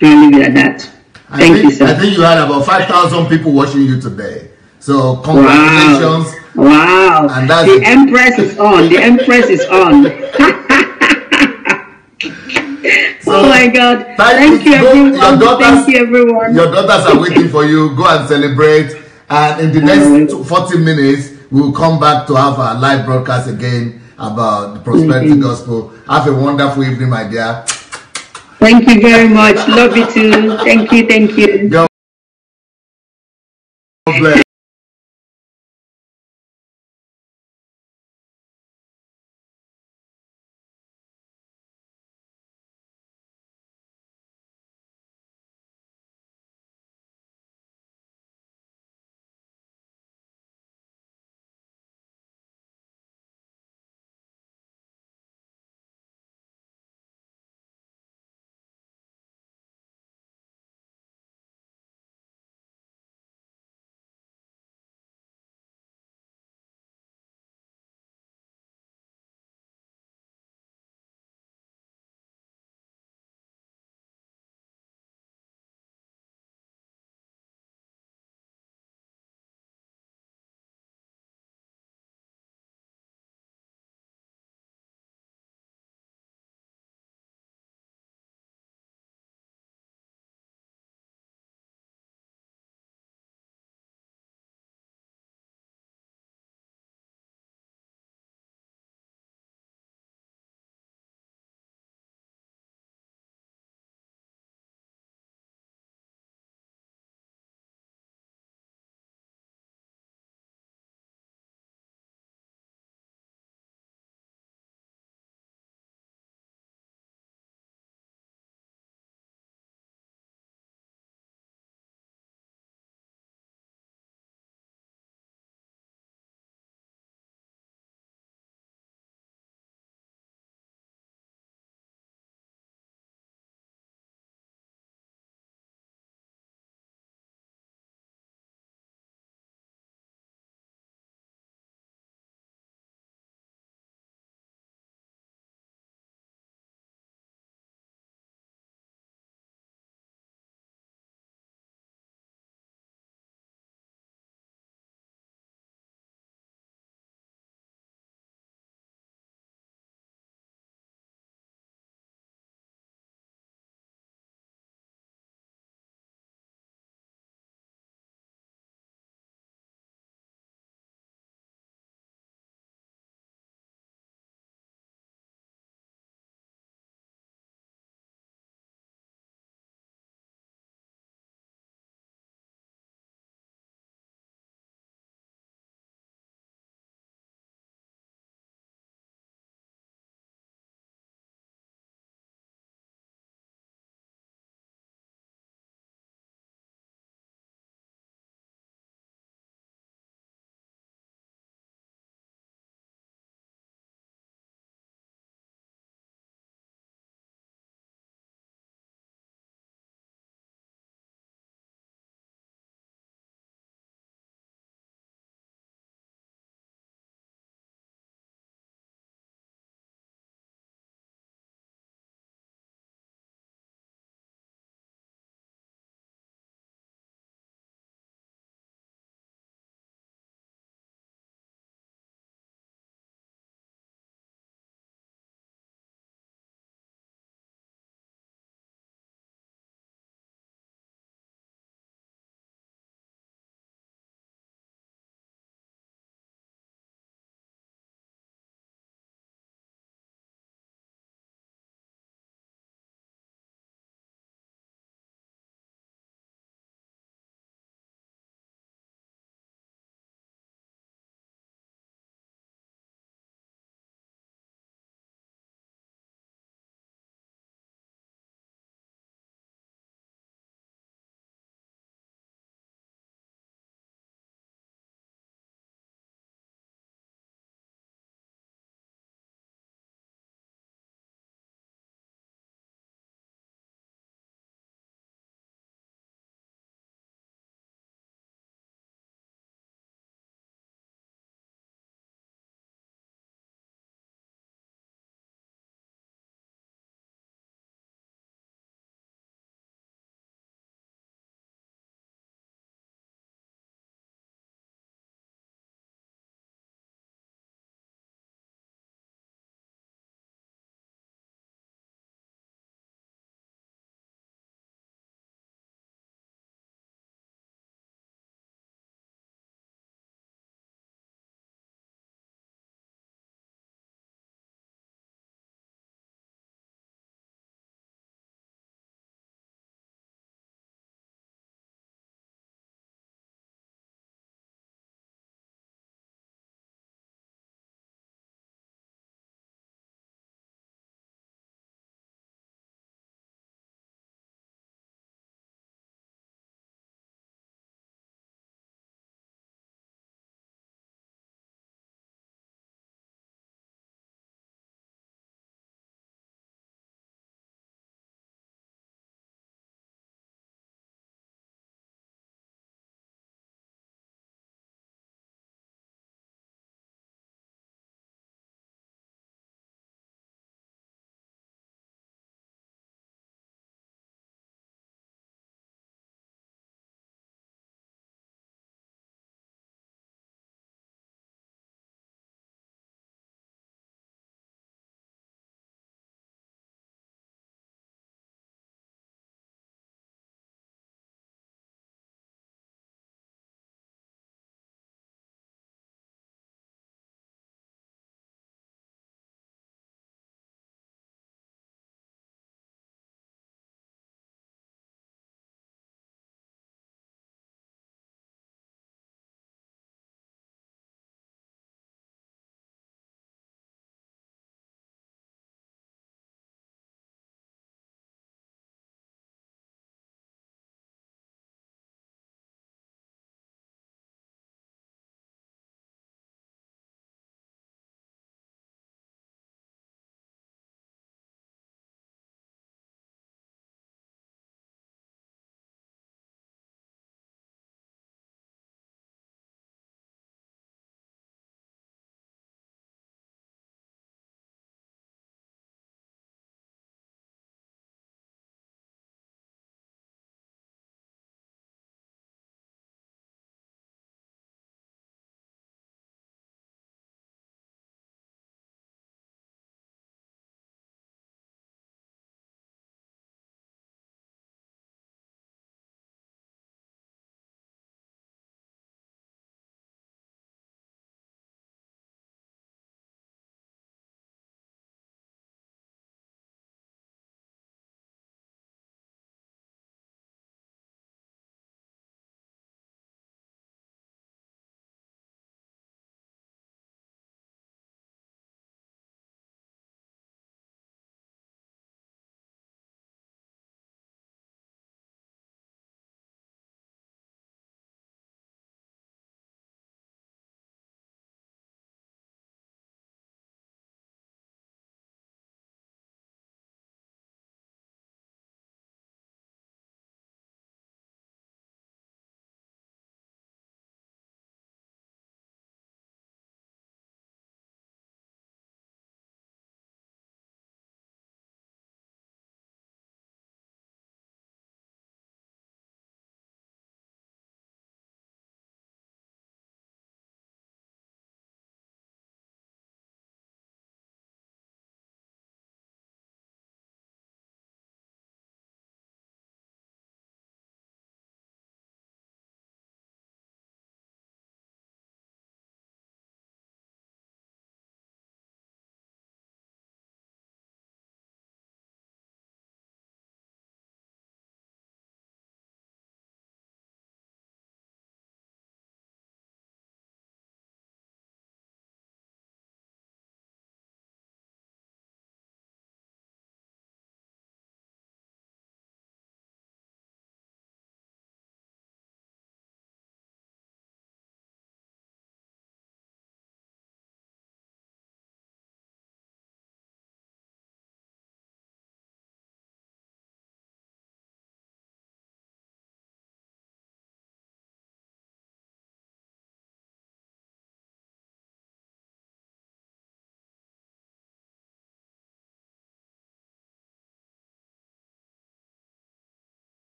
I'll leave it at that. Thank you, sir. I think you had about 5,000 people watching you today. So congratulations. Wow. And that's the Empress is on. The Empress is on. Oh my God. Thank you, everyone. Thank you, everyone. Your daughters are waiting for you. Go and celebrate. And in the next 40 minutes, we will come back to have a live broadcast again about the Prosperity Gospel. Have a wonderful evening, my dear. Thank you very much. Love you too. Thank you. Thank you.